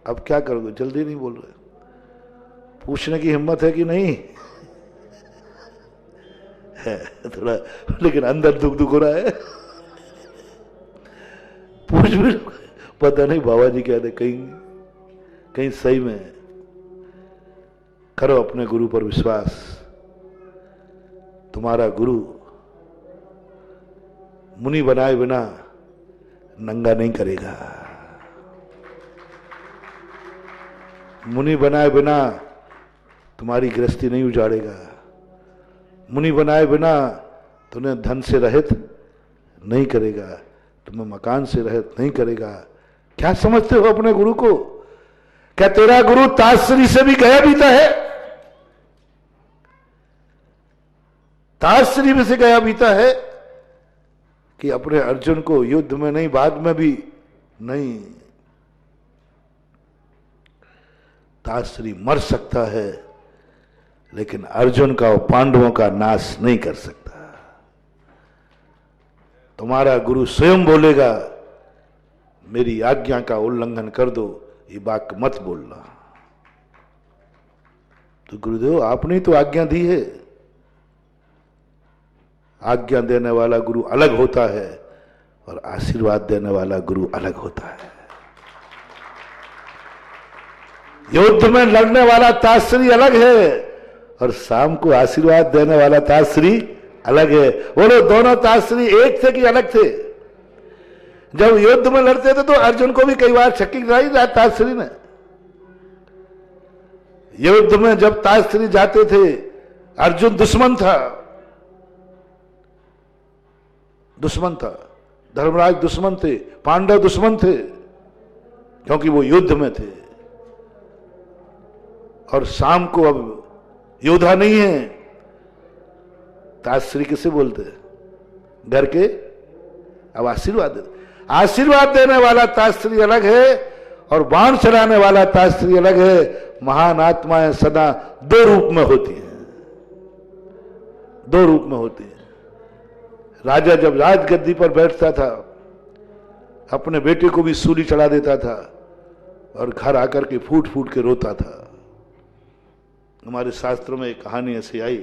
अब क्या करोगे? जल्दी नहीं बोल रहे। पूछने की हिम्मत है कि नहीं है? थोड़ा, लेकिन अंदर दुख दुख हो रहा है। पूछ भी पता नहीं बाबा जी कहते कहीं कहीं सही में। करो अपने गुरु पर विश्वास। तुम्हारा गुरु मुनि बनाए बिना नंगा नहीं करेगा। मुनि बनाए बिना तुम्हारी गृहस्थी नहीं उजाड़ेगा। मुनि बनाए बिना तुम्हें धन से रहित नहीं करेगा, तुम्हें मकान से रहित नहीं करेगा। क्या समझते हो अपने गुरु को? क्या तेरा गुरु ताजश्री से भी गया बीता है? ताजश्री में से गया बीता है कि अपने अर्जुन को युद्ध में नहीं, बाद में भी नहीं। ताजश्री मर सकता है, लेकिन अर्जुन का और पांडवों का नाश नहीं कर सकता। तुम्हारा गुरु स्वयं बोलेगा मेरी आज्ञा का उल्लंघन कर दो, ये वाक्य मत बोलना। तो गुरुदेव आपने तो आज्ञा दी है। आज्ञा देने वाला गुरु अलग होता है और आशीर्वाद देने वाला गुरु अलग होता है। युद्ध में लड़ने वाला ताजश्री अलग है और शाम को आशीर्वाद देने वाला ताजश्री अलग है। बोलो, दोनों ताजश्री एक थे कि अलग थे? जब युद्ध में लड़ते थे तो अर्जुन को भी कई बार छक्की गिराई ताजश्री ने। युद्ध में जब ताजश्री जाते थे, अर्जुन दुश्मन था, धर्मराज दुश्मन थे, पांडव दुश्मन थे, क्योंकि वो युद्ध में थे। और शाम को अब योद्धा नहीं है, ताश्री किसे बोलते हैं? घर के अब आशीर्वाद देने वाला ताश्री अलग है और बाण चलाने वाला ताश्री अलग है। महान आत्माएं सदा दो रूप में होती हैं, दो रूप में होती हैं। राजा जब राजगद्दी पर बैठता था, अपने बेटे को भी सूली चढ़ा देता था और घर आकर के फूट फूट के रोता था। हमारे शास्त्रों में एक कहानी ऐसी आई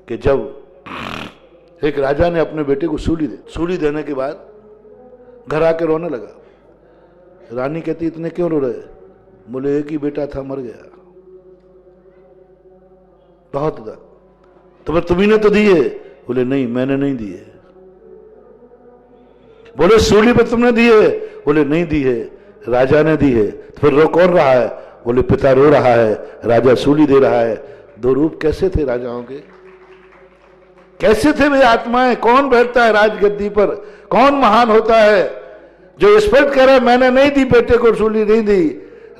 कि जब एक राजा ने अपने बेटे को सूली देने के बाद घर आके रोने लगा। रानी कहती इतने क्यों रो रहे? बोले एक ही बेटा था, मर गया। बहुत था। तो फिर तुम्ही ने तो दिए? बोले नहीं, मैंने नहीं दिए। बोले सूली पे तुमने दिए? बोले नहीं दी है, राजा ने दी है। तो फिर रो कौन रहा है? बोले पिता रो रहा है, राजा सूली दे रहा है। दो रूप कैसे थे राजाओं के? कैसे थे वे आत्माएं? कौन बैठता है राजगद्दी पर? कौन महान होता है जो स्पष्ट करे मैंने नहीं दी, बेटे को सूली नहीं दी,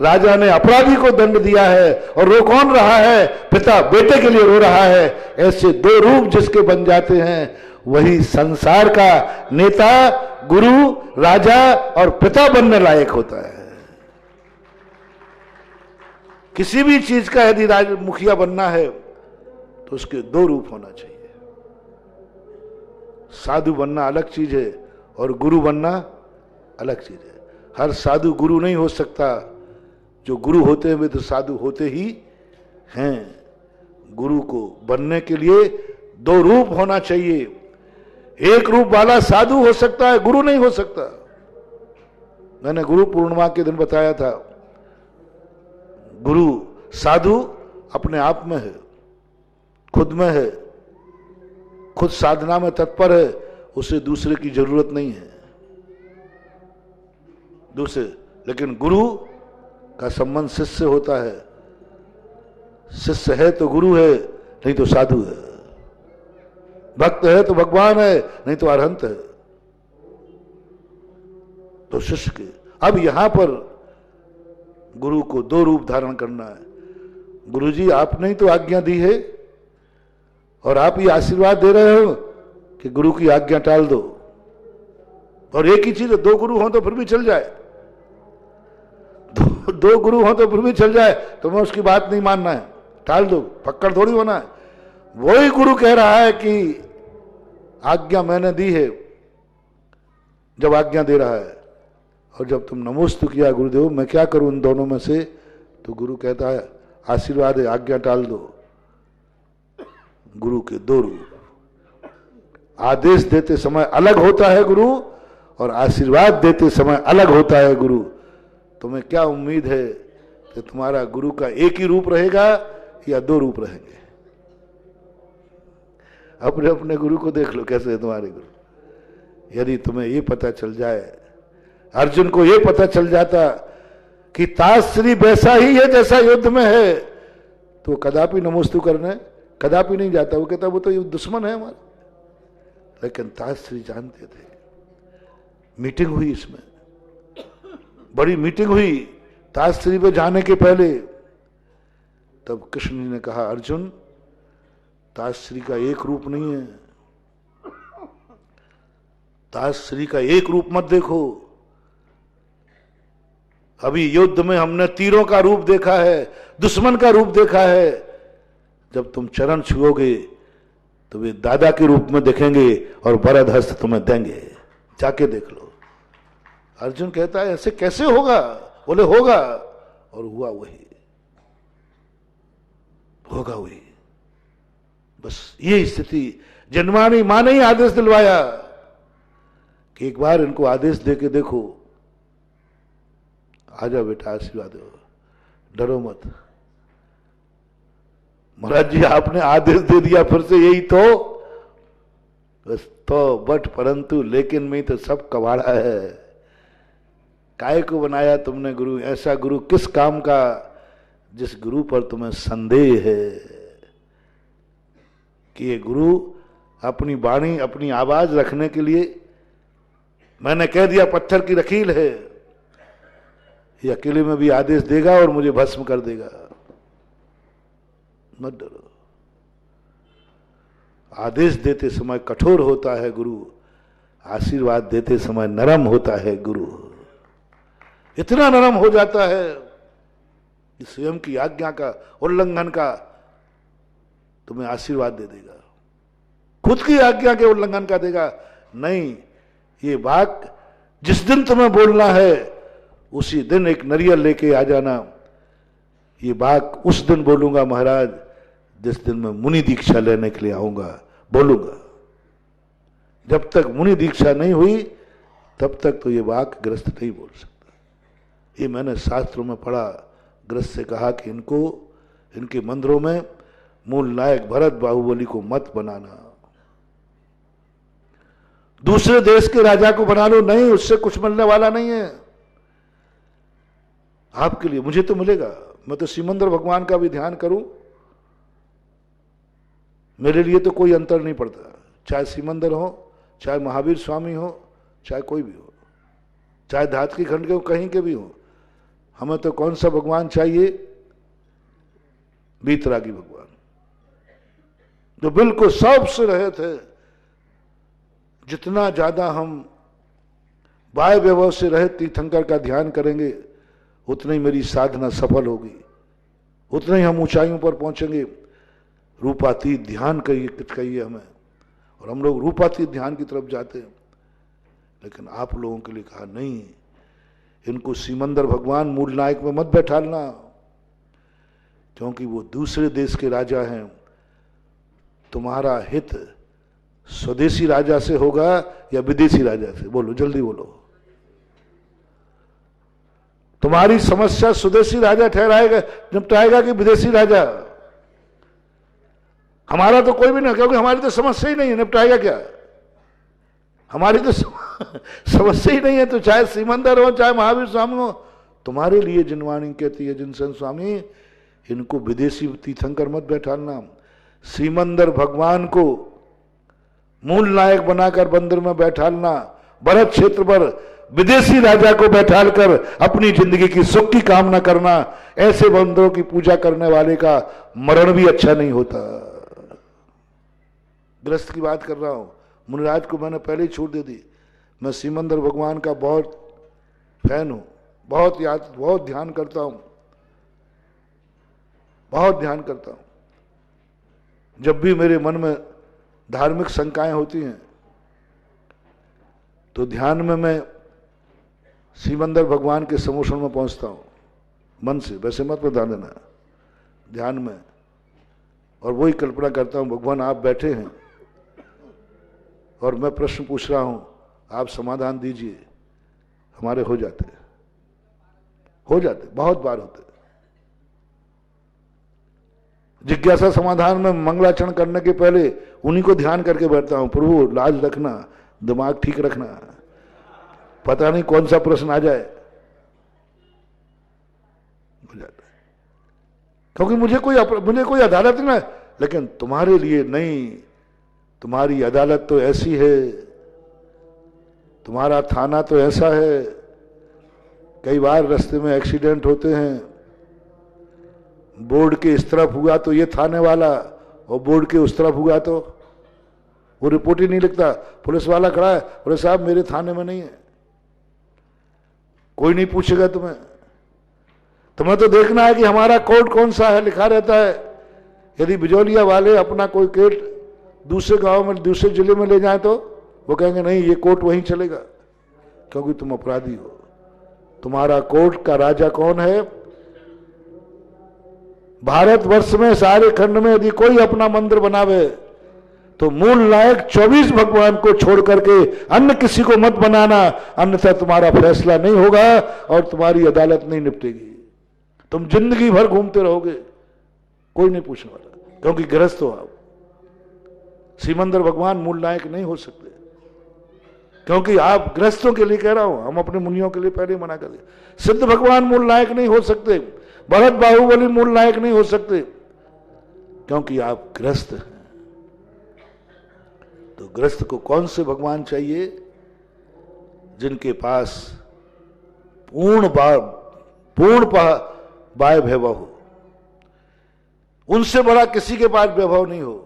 राजा ने अपराधी को दंड दिया है। और रो कौन रहा है? पिता बेटे के लिए रो रहा है। ऐसे दो रूप जिसके बन जाते हैं, वही संसार का नेता, गुरु, राजा और पिता बनने लायक होता है। किसी भी चीज का यदि मुखिया बनना है तो उसके दो रूप होना चाहिए। साधु बनना अलग चीज है और गुरु बनना अलग चीज है। हर साधु गुरु नहीं हो सकता। जो गुरु होते हैं वे तो साधु होते ही हैं। गुरु को बनने के लिए दो रूप होना चाहिए। एक रूप वाला साधु हो सकता है, गुरु नहीं हो सकता। मैंने गुरु पूर्णिमा के दिन बताया था, गुरु साधु अपने आप में है, खुद में है, खुद साधना में तत्पर है, उसे दूसरे की जरूरत नहीं है दूसरे। लेकिन गुरु का संबंध शिष्य से होता है। शिष्य है तो गुरु है, नहीं तो साधु है। भक्त है तो भगवान है, नहीं तो अरहंत है। तो शिष्य के अब यहां पर गुरु को दो रूप धारण करना है। गुरुजी आपने ही तो आज्ञा दी है और आप ये आशीर्वाद दे रहे हो कि गुरु की आज्ञा टाल दो। और एक ही चीज है, दो गुरु हो तो फिर भी चल जाए, दो गुरु हो तो फिर भी चल जाए, तो मैं उसकी बात नहीं मानना है, टाल दो, पक्कड़ थोड़ी होना है। वही गुरु कह रहा है कि आज्ञा मैंने दी है, जब आज्ञा दे रहा है। और जब तुम नमोस्तु किया गुरुदेव, मैं क्या करूं इन दोनों में से? तो गुरु कहता है आशीर्वाद है, आज्ञा टाल दो। गुरु के दो रूप। आदेश देते समय अलग होता है गुरु और आशीर्वाद देते समय अलग होता है गुरु। तुम्हें क्या उम्मीद है कि तुम्हारा गुरु का एक ही रूप रहेगा या दो रूप रहेंगे? अपने अपने गुरु को देख लो कैसे है तुम्हारे गुरु। यदि तुम्हें ये पता चल जाए, अर्जुन को ये पता चल जाता कि ताश्री वैसा ही है जैसा युद्ध में है, तो कदापि नमोस्तु करने कदापि नहीं जाता। वो कहता वो तो ये दुश्मन है हमारा। लेकिन ताश्री जानते थे। मीटिंग हुई, इसमें बड़ी मीटिंग हुई ताश्री पे जाने के पहले। तब कृष्ण ने कहा अर्जुन, ताश्री का एक रूप नहीं है, ताश्री का एक रूप मत देखो। अभी युद्ध में हमने तीरों का रूप देखा है, दुश्मन का रूप देखा है। जब तुम चरण छुओगे तो वे दादा के रूप में दिखेंगे और वरद हस्त तुम्हें देंगे। जाके देख लो। अर्जुन कहता है ऐसे कैसे होगा? बोले होगा। और हुआ वही, होगा वही। बस ये स्थिति। जन्मानी मां ने ही आदेश दिलवाया कि एक बार इनको आदेश देके देखो। आजा बेटा, आशीर्वाद दो, डरो मत। महाराज जी आपने आदेश दे दिया फिर से, यही तो बस तो बट परंतु लेकिन में तो सब कबाड़ा है। काय को बनाया तुमने गुरु? ऐसा गुरु किस काम का जिस गुरु पर तुम्हें संदेह है कि ये गुरु अपनी वाणी, अपनी आवाज रखने के लिए, मैंने कह दिया पत्थर की रकील है, ये अकेले में भी आदेश देगा और मुझे भस्म कर देगा। मत डरो। आदेश देते समय कठोर होता है गुरु, आशीर्वाद देते समय नरम होता है गुरु। इतना नरम हो जाता है कि स्वयं की आज्ञा का उल्लंघन का तुम्हें आशीर्वाद दे देगा, खुद की आज्ञा के उल्लंघन का देगा। नहीं, ये बात जिस दिन तुम्हें बोलना है उसी दिन एक नरियल लेके आ जाना। ये बात उस दिन बोलूंगा महाराज जिस दिन मैं मुनि दीक्षा लेने के लिए आऊंगा, बोलूंगा। जब तक मुनि दीक्षा नहीं हुई तब तक तो ये बात गृहस्थ नहीं बोल सकता। ये मैंने शास्त्रों में पढ़ा। गृहस्थ से कहा कि इनको, इनके मंदिरों में मूल नायक भरत बाहुबली को मत बनाना, दूसरे देश के राजा को बना लो, नहीं, उससे कुछ मिलने वाला नहीं है आपके लिए। मुझे तो मिलेगा, मैं तो सिमंदर भगवान का भी ध्यान करूं, मेरे लिए तो कोई अंतर नहीं पड़ता। चाहे सिमंदर हो, चाहे महावीर स्वामी हो, चाहे कोई भी हो, चाहे धातकी खंड के हो, कहीं के भी हो। हमें तो कौन सा भगवान चाहिए? बीतरागी भगवान, जो बिल्कुल सबसे रहित है। जितना ज्यादा हम बाह्य व्यवहार से रहित तीर्थंकर का ध्यान करेंगे उतना ही मेरी साधना सफल होगी, उतना ही हम ऊंचाइयों पर पहुंचेंगे। रूपातीत ध्यान कहिए हमें, और हम लोग रूपातीत ध्यान की तरफ जाते हैं। लेकिन आप लोगों के लिए कहा नहीं, इनको सिमंदर भगवान मूल नायक में मत बैठालना, क्योंकि वो दूसरे देश के राजा हैं। तुम्हारा हित स्वदेशी राजा से होगा या विदेशी राजा से? बोलो, जल्दी बोलो। तुम्हारी समस्या स्वदेशी राजा ठहराएगा, निपटाएगा कि विदेशी राजा? हमारा तो कोई भी नहीं, क्योंकि हमारी तो समस्या ही नहीं है, निपटाएगा क्या? हमारी तो समस्या ही नहीं है। तो चाहे सिमंदर हो, चाहे महावीर स्वामी हो, तुम्हारे लिए जिनवाणी कहती है जिनसन स्वामी, इनको विदेशी तीर्थंकर मत बैठालना। सिमंदर भगवान को मूल नायक बनाकर बंदर में बैठालना, भरत क्षेत्र पर विदेशी राजा को बैठालकर अपनी जिंदगी की सुख की कामना करना। ऐसे बंदरों की पूजा करने वाले का मरण भी अच्छा नहीं होता। गृहस्थ की बात कर रहा हूं, मुनिराज को मैंने पहले ही छूट दे दी। मैं सिमंदर भगवान का बहुत फैन हूं, बहुत ध्यान करता हूं, बहुत ध्यान करता हूं। जब भी मेरे मन में धार्मिक शंकाएं होती हैं तो ध्यान में मैं सिमंदर भगवान के समोषण में पहुंचता हूं, मन से, वैसे मत बता देना, ध्यान में। और वही कल्पना करता हूं, भगवान आप बैठे हैं और मैं प्रश्न पूछ रहा हूं, आप समाधान दीजिए। हमारे हो जाते, बहुत बार होते। जिज्ञासा समाधान में मंगलाचरण करने के पहले उन्हीं को ध्यान करके बैठता हूं, प्रभु लाज रखना, दिमाग ठीक रखना, पता नहीं कौन सा प्रश्न आ जाए। हो जाता है, क्योंकि मुझे कोई अदालत नहीं है, लेकिन तुम्हारे लिए नहीं। तुम्हारी अदालत तो ऐसी है, तुम्हारा थाना तो ऐसा है। कई बार रास्ते में एक्सीडेंट होते हैं, बोर्ड के इस तरफ हुआ तो ये थाने वाला, और बोर्ड के उस तरफ हुआ तो वो रिपोर्ट ही नहीं लिखता। पुलिस वाला खड़ा है, बोले साहब मेरे थाने में नहीं है। कोई नहीं पूछेगा तुम्हें। तुम्हें तो देखना है कि हमारा कोर्ट कौन सा है, लिखा रहता है। यदि बिजौलिया वाले अपना कोई केस दूसरे गांव में, दूसरे जिले में ले जाए तो वो कहेंगे नहीं, ये कोर्ट वहीं चलेगा, क्योंकि तुम अपराधी हो। तुम्हारा कोर्ट का राजा कौन है? भारतवर्ष में सारे खंड में यदि कोई अपना मंदिर बनावे तो मूल नायक 24 भगवान को छोड़ करके अन्य किसी को मत बनाना, अन्यथा तुम्हारा फैसला नहीं होगा और तुम्हारी अदालत नहीं निपटेगी। तुम जिंदगी भर घूमते रहोगे, कोई नहीं पूछने वाला, क्योंकि गृहस्थ हो आप। सिमंदर भगवान मूल नायक नहीं हो सकते, क्योंकि आप गृहस्थों के लिए कह रहा हूं, हम अपने मुनियों के लिए पहले मना कर दिया। सिद्ध भगवान मूल नायक नहीं हो सकते, भरत बाहुबली मूल नायक नहीं हो सकते, क्योंकि आप गृहस्थ हैं। तो गृहस्थ को कौन से भगवान चाहिए? जिनके पास पूर्ण पूर्ण बाय वैभव हो। उनसे बड़ा किसी के पास वैभव नहीं हो।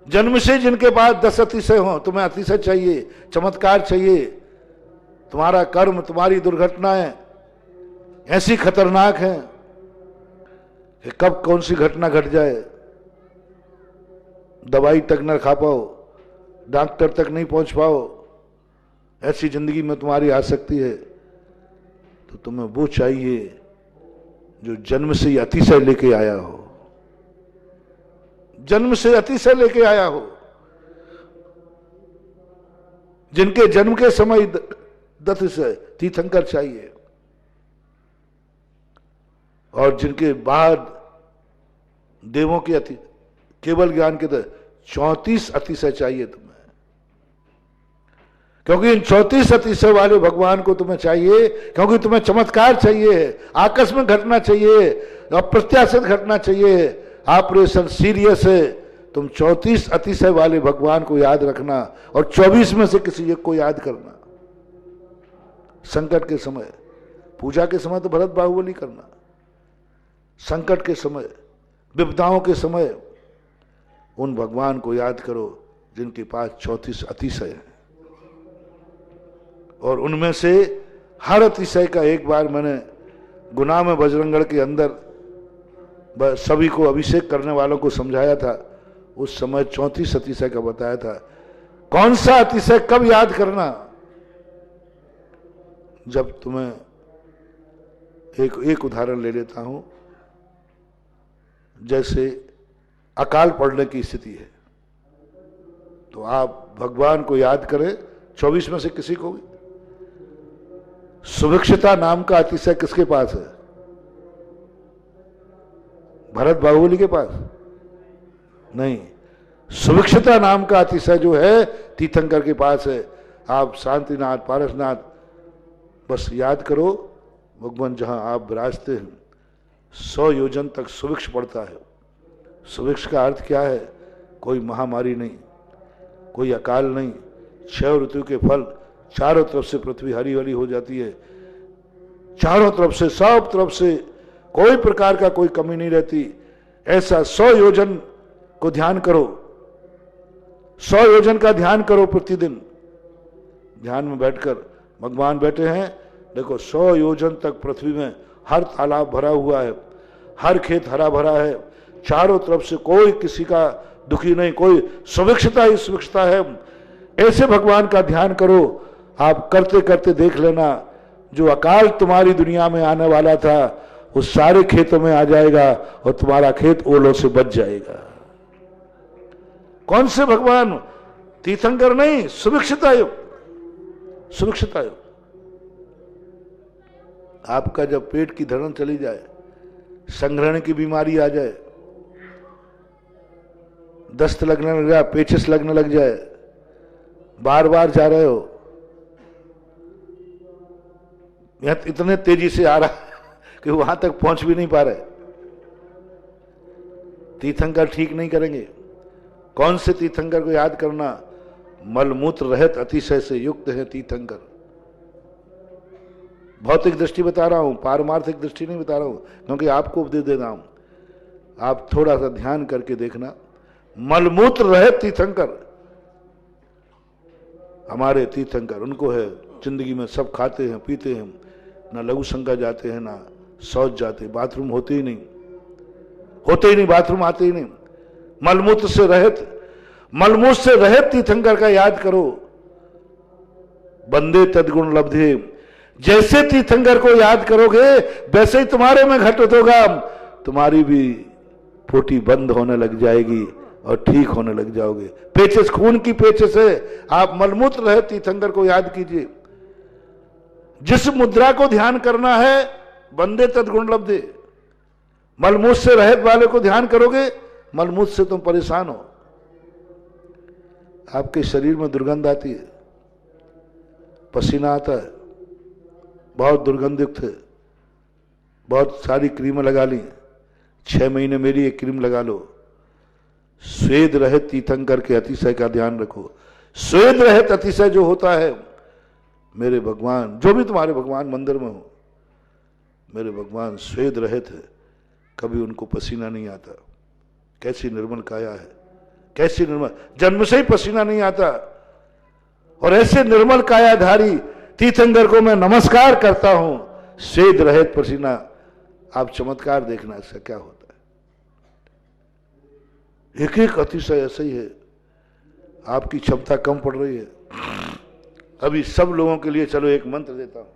जन्म से जिनके पास 10 अतिशय हो, तुम्हें अतिशय चाहिए, चमत्कार चाहिए। तुम्हारा कर्म, तुम्हारी दुर्घटनाएं ऐसी खतरनाक हैं कि कब कौन सी घटना घट जाए, दवाई तक न खा पाओ, डॉक्टर तक नहीं पहुंच पाओ, ऐसी जिंदगी में तुम्हारी आ सकती है। तो तुम्हें वो चाहिए जो जन्म से ही अतिशय लेके आया हो, जन्म से अतिशय लेके आया हो, जिनके जन्म के समय अतिशय तीर्थंकर चाहिए, और जिनके बाद देवों के केवल ज्ञान के 34 अतिशय चाहिए तुम्हें। क्योंकि इन 34 अतिशय वाले भगवान को तुम्हें चाहिए, क्योंकि तुम्हें चमत्कार चाहिए, आकस्मिक घटना चाहिए, अप्रत्याशित घटना चाहिए, ऑपरेशन सीरियस है। तुम 34 अतिशय वाले भगवान को याद रखना और 24 में से किसी एक को याद करना। संकट के समय, पूजा के समय तो भरत बाहुबली करना, संकट के समय, विपदाओं के समय उन भगवान को याद करो जिनके पास 34 अतिशय है। और उनमें से हर अतिशय का एक बार मैंने गुना में बजरंगगढ़ के अंदर सभी को अभिषेक करने वालों को समझाया था। उस समय 34 अतिशय का बताया था। कौन सा अतिशय कब याद करना? जब तुम्हें एक उदाहरण ले लेता हूं। जैसे अकाल पड़ने की स्थिति है तो आप भगवान को याद करें। 24 में से किसी को भी सुभिक्षता नाम का अतिशय किसके पास है? भरत बाहुबली के पास नहीं। सुभिक्षता नाम का अतिशय जो है तीर्थंकर के पास है। आप शांतिनाथ, पारसनाथ बस याद करो, भगवान जहां आप विराजते हैं 100 योजन तक सुभिक्ष पड़ता है। सुभिक्ष का अर्थ क्या है? कोई महामारी नहीं, कोई अकाल नहीं, 6 ऋतु के फल, चारों तरफ से पृथ्वी हरी हरी हो जाती है, चारों तरफ से, सब तरफ से कोई प्रकार का कोई कमी नहीं रहती। ऐसा 100 योजन को ध्यान करो, 100 योजन का ध्यान करो प्रतिदिन। ध्यान में बैठकर भगवान बैठे हैं, देखो 100 योजन तक पृथ्वी में हर तालाब भरा हुआ है, हर खेत हरा भरा है, चारों तरफ से कोई किसी का दुखी नहीं, कोई सुभिक्षता ही सुभिक्षता है। ऐसे भगवान का ध्यान करो। आप करते करते देख लेना, जो अकाल तुम्हारी दुनिया में आने वाला था वो सारे खेतों में आ जाएगा और तुम्हारा खेत ओलों से बच जाएगा। कौन से भगवान? तीर्थंकर नहीं, सुभिक्षता युग, सुभिक्षता युग। आपका जब पेट की धड़न चली जाए, संग्रहण की बीमारी आ जाए, दस्त लगने लग जाए, पेचिस लगने लग जाए, बार बार जा रहे हो, यह इतने तेजी से आ रहा है कि वहां तक पहुंच भी नहीं पा रहे, तीर्थंकर ठीक नहीं करेंगे। कौन से तीर्थंकर को याद करना? मलमूत्र रहित अतिशय से युक्त है तीर्थंकर। भौतिक दृष्टि बता रहा हूं, पारमार्थिक दृष्टि नहीं बता रहा हूं, क्योंकि आपको उपदेश दे रहा हूं। आप थोड़ा सा ध्यान करके देखना। मलमूत्र रहित तीर्थंकर हमारे तीर्थंकर, उनको है जिंदगी में सब खाते हैं पीते हैं, ना लघु शंका जाते हैं, ना शौच जाते, बाथरूम होते ही नहीं, बाथरूम आते ही नहीं। मलमूत्र से रहित, मलमूत्र से रहित तीर्थंकर का याद करो। बंदे तद्गुण लब्धे। जैसे तीर्थंकर को याद करोगे वैसे ही तुम्हारे में घटित होगा, तुम्हारी भी पोटी बंद होने लग जाएगी और ठीक होने लग जाओगे। पेचिस खून की पेचिस है। आप मलमूत्र रहित तीर्थंकर को याद कीजिए। जिस मुद्रा को ध्यान करना है, बंदे तद्गुण लब्धे, मलमूत्र से रहित वाले को ध्यान करोगे, मलमूत्र से तुम परेशान हो, आपके शरीर में दुर्गंध आती है, पसीना आता है, बहुत दुर्गंधयुक्त है, बहुत सारी क्रीमें लगा ली, 6 महीने मेरी एक क्रीम लगा लो। स्वेद रहित तीर्थंकर के अतिशय का ध्यान रखो। स्वेद रहित अतिशय जो होता है, मेरे भगवान, जो भी तुम्हारे भगवान मंदिर में हो, मेरे भगवान स्वेद रहित है, कभी उनको पसीना नहीं आता। कैसी निर्मल काया है, कैसी निर्मल, जन्म से ही पसीना नहीं आता। और ऐसे निर्मल कायाधारी तीर्थंकर को मैं नमस्कार करता हूं, स्वेद रहित पसीना। आप चमत्कार देखना इसका क्या होता है। एक एक अतिशय ऐसा ही है। आपकी क्षमता कम पड़ रही है। अभी सब लोगों के लिए चलो एक मंत्र देता हूं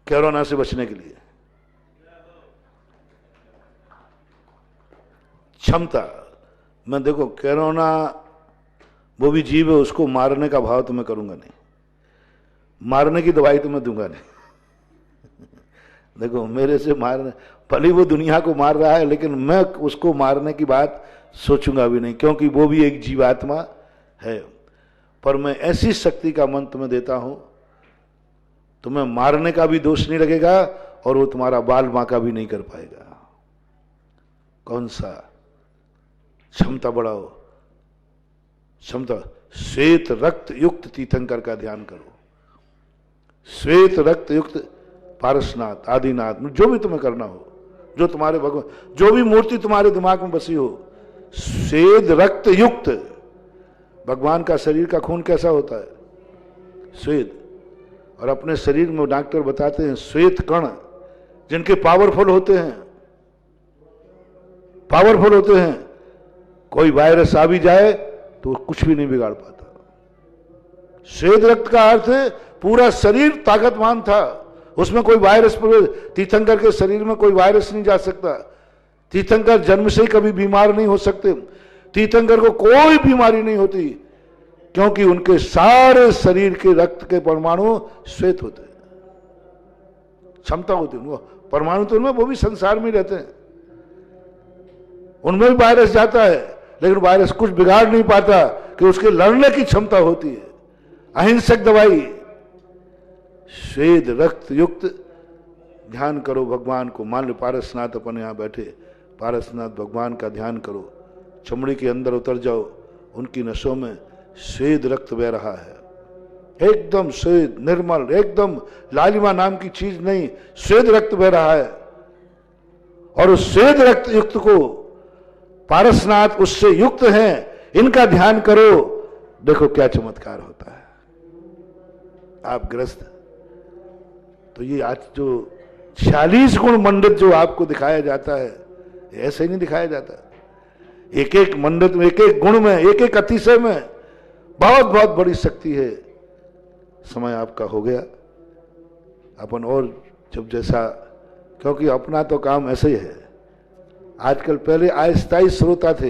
कोरोना से बचने के लिए। क्षमता, मैं देखो कोरोना वो भी जीव है, उसको मारने का भाव तो मैं करूंगा नहीं, मारने की दवाई तो मैं दूंगा नहीं। देखो मेरे से मारने, भले वो दुनिया को मार रहा है लेकिन मैं उसको मारने की बात सोचूंगा भी नहीं, क्योंकि वो भी एक जीवात्मा है। पर मैं ऐसी शक्ति का मंत्र तुम्हें देता हूं, तुम्हें मारने का भी दोष नहीं लगेगा और वो तुम्हारा बाल बांका भी नहीं कर पाएगा। कौन सा? क्षमता बढ़ाओ, क्षमता। श्वेत रक्त युक्त तीर्थंकर का ध्यान करो, श्वेत रक्त युक्त पारसनाथ, आदिनाथ, जो भी तुम्हें करना हो, जो तुम्हारे भगवान, जो भी मूर्ति तुम्हारे दिमाग में बसी हो, श्वेत रक्त युक्त। भगवान का शरीर का खून कैसा होता है? श्वेत। और अपने शरीर में डॉक्टर बताते हैं श्वेत कण जिनके पावरफुल होते हैं, पावरफुल होते हैं, कोई वायरस आ भी जाए तो कुछ भी नहीं बिगाड़ पाता। श्वेत रक्त का अर्थ है पूरा शरीर ताकतवान था, उसमें कोई वायरस, तीर्थंकर के शरीर में कोई वायरस नहीं जा सकता। तीर्थंकर जन्म से ही कभी बीमार नहीं हो सकते, तीर्थंकर को कोई बीमारी नहीं होती, क्योंकि उनके सारे शरीर के रक्त के परमाणु श्वेत होते हैं, क्षमता होती है उनको। परमाणु तो उनमें, वो भी संसार में रहते हैं, उनमें भी वायरस जाता है लेकिन वायरस कुछ बिगाड़ नहीं पाता, कि उसके लड़ने की क्षमता होती है। अहिंसक दवाई, श्वेत रक्त युक्त। ध्यान करो भगवान को, मान लो पारसनाथ अपन यहां बैठे, पारसनाथ भगवान का ध्यान करो, चमड़ी के अंदर उतर जाओ, उनकी नसों में श्वेत रक्त बह रहा है, एकदम श्वेत निर्मल, एकदम लालिमा नाम की चीज नहीं, श्वेत रक्त बह रहा है। और उस श्वेत रक्त युक्त को पारसनाथ उससे युक्त हैं, इनका ध्यान करो, देखो क्या चमत्कार होता है। आप ग्रस्त, तो ये आज जो 46 गुण मंडित जो आपको दिखाया जाता है, ऐसे ही नहीं दिखाया जाता। एक एक मंडित में, एक एक गुण में, एक एक अतिशय में बहुत बहुत बड़ी शक्ति है। समय आपका हो गया, अपन और जब जैसा, क्योंकि अपना तो काम ऐसे ही है आजकल। पहले अस्थायी श्रोता थे,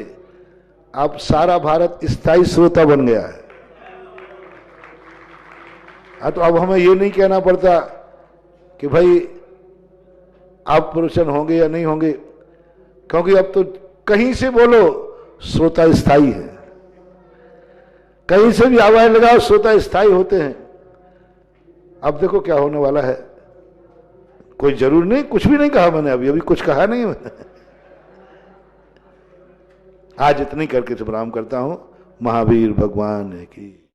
अब सारा भारत स्थायी श्रोता बन गया है। तो अब हमें ये नहीं कहना पड़ता कि भाई आप प्रवचन होंगे या नहीं होंगे, क्योंकि अब तो कहीं से बोलो श्रोता स्थायी है, कहीं से भी आवाज लगाओ श्रोता स्थायी होते हैं। अब देखो क्या होने वाला है, कोई जरूर नहीं, कुछ भी नहीं कहा मैंने, अभी कुछ कहा नहीं मैंने। आज इतनी करके प्रणाम करता हूं। महावीर भगवान की।